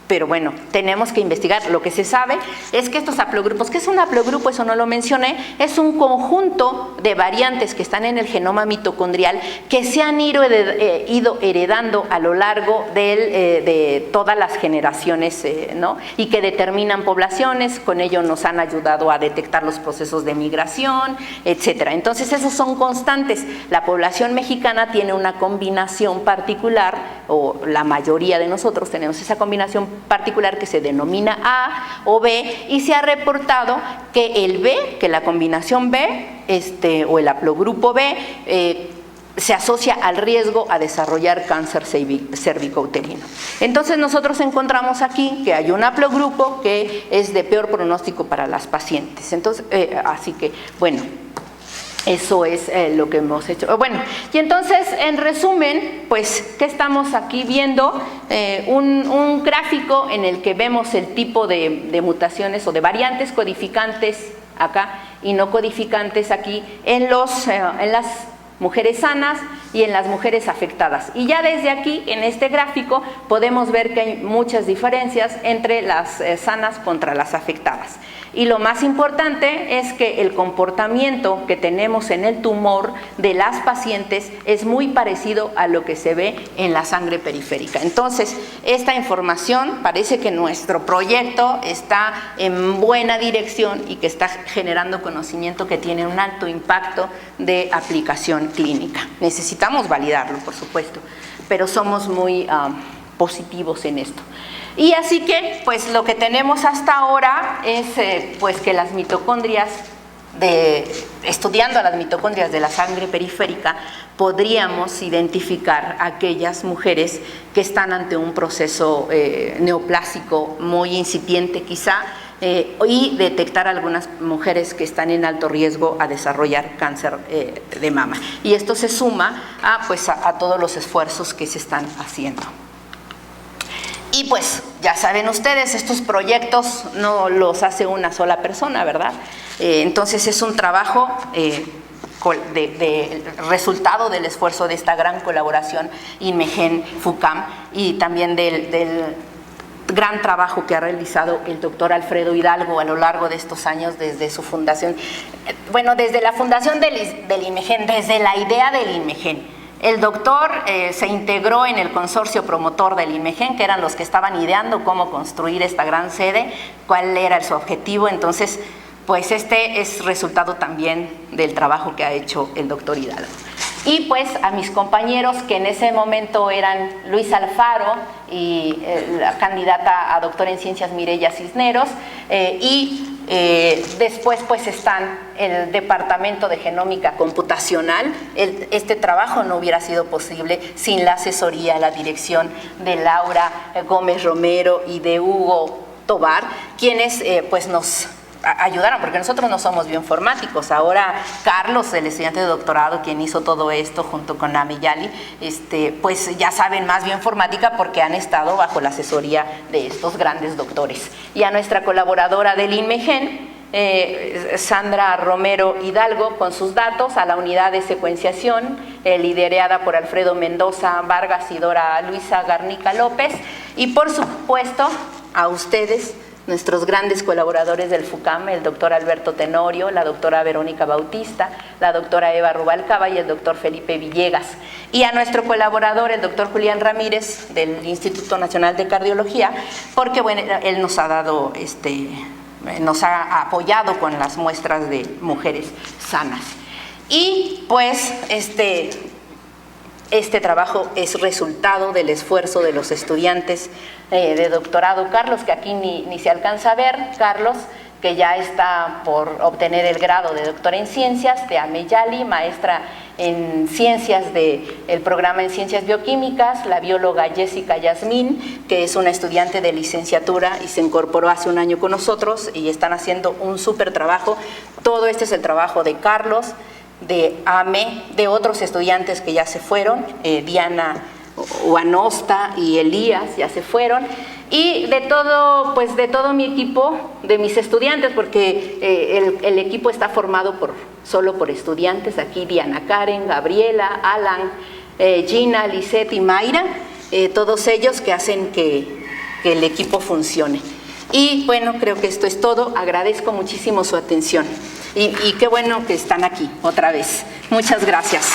Pero bueno, tenemos que investigar. Lo que se sabe es que estos haplogrupos, ¿qué es un haplogrupo? Eso no lo mencioné, es un conjunto de variantes que están en el genoma mitocondrial que se han ido heredando a lo largo de todas las generaciones, ¿no? Y que determinan poblaciones, con ello nos han ayudado a detectar los procesos de migración, etcétera. Entonces esos son constantes. La población mexicana tiene una combinación particular, o la mayoría de nosotros tenemos esa combinación particular que se denomina A o B, y se ha reportado que el B, que la combinación B, o el haplogrupo B, se asocia al riesgo a desarrollar cáncer cervicouterino. Entonces nosotros encontramos aquí que hay un haplogrupo que es de peor pronóstico para las pacientes. Entonces, así que, bueno, eso es lo que hemos hecho. Bueno, y entonces, en resumen, pues, ¿qué estamos aquí viendo? Un gráfico en el que vemos el tipo de mutaciones o de variantes codificantes acá y no codificantes aquí en las mujeres sanas y en las mujeres afectadas. Y ya desde aquí, en este gráfico, podemos ver que hay muchas diferencias entre las sanas contra las afectadas. Y lo más importante es que el comportamiento que tenemos en el tumor de las pacientes es muy parecido a lo que se ve en la sangre periférica. Entonces, esta información parece que nuestro proyecto está en buena dirección y que está generando conocimiento que tiene un alto impacto de aplicación clínica. Necesitamos validarlo, por supuesto, pero somos muy positivos en esto. Y así que, pues lo que tenemos hasta ahora es pues que las mitocondrias, estudiando a las mitocondrias de la sangre periférica, podríamos identificar a aquellas mujeres que están ante un proceso neoplásico muy incipiente quizá, y detectar a algunas mujeres que están en alto riesgo a desarrollar cáncer de mama. Y esto se suma a todos los esfuerzos que se están haciendo. Y pues ya saben ustedes, estos proyectos no los hace una sola persona, ¿verdad? Entonces es un trabajo de resultado del esfuerzo de esta gran colaboración INMEGEN-FUCAM y también del gran trabajo que ha realizado el doctor Alfredo Hidalgo a lo largo de estos años desde su fundación. Bueno, desde la fundación del INMEGEN, desde la idea del INMEGEN. El doctor se integró en el consorcio promotor del INMEGEN, que eran los que estaban ideando cómo construir esta gran sede, cuál era su objetivo. Entonces, pues este es resultado también del trabajo que ha hecho el doctor Hidalgo. Y pues a mis compañeros, que en ese momento eran Luis Alfaro y la candidata a doctora en ciencias Mireya Cisneros, después pues están el Departamento de Genómica Computacional. Este trabajo no hubiera sido posible sin la asesoría, la dirección de Laura Gómez Romero y de Hugo Tobar, quienes pues nos ayudaron, porque nosotros no somos bioinformáticos. Ahora Carlos, el estudiante de doctorado, quien hizo todo esto junto con Ameyali, pues ya saben más bioinformática porque han estado bajo la asesoría de estos grandes doctores. Y a nuestra colaboradora del INMEGEN, Sandra Romero Hidalgo, con sus datos, a la unidad de secuenciación, liderada por Alfredo Mendoza Vargas y Dora Luisa Garnica López, y por supuesto a ustedes, nuestros grandes colaboradores del FUCAM, el doctor Alberto Tenorio, la doctora Verónica Bautista, la doctora Eva Rubalcaba y el doctor Felipe Villegas. Y a nuestro colaborador, el doctor Julián Ramírez, del Instituto Nacional de Cardiología, porque bueno, él nos ha dado, nos ha apoyado con las muestras de mujeres sanas. Y pues este trabajo es resultado del esfuerzo de los estudiantes de doctorado. Carlos, que aquí ni se alcanza a ver, Carlos, que ya está por obtener el grado de doctora en ciencias, de Ameyali, maestra en ciencias del programa en ciencias bioquímicas, la bióloga Jessica Yasmín, que es una estudiante de licenciatura y se incorporó hace un año con nosotros y están haciendo un súper trabajo. Todo este es el trabajo de Carlos, de AME, de otros estudiantes que ya se fueron, Diana Uanosta y Elías ya se fueron, y de todo mi equipo, de mis estudiantes, porque el equipo está formado solo por estudiantes. Aquí Diana Karen, Gabriela, Alan, Gina, Lisette y Mayra, todos ellos que hacen que el equipo funcione. Y bueno, creo que esto es todo. Agradezco muchísimo su atención. Y qué bueno que están aquí otra vez. Muchas gracias.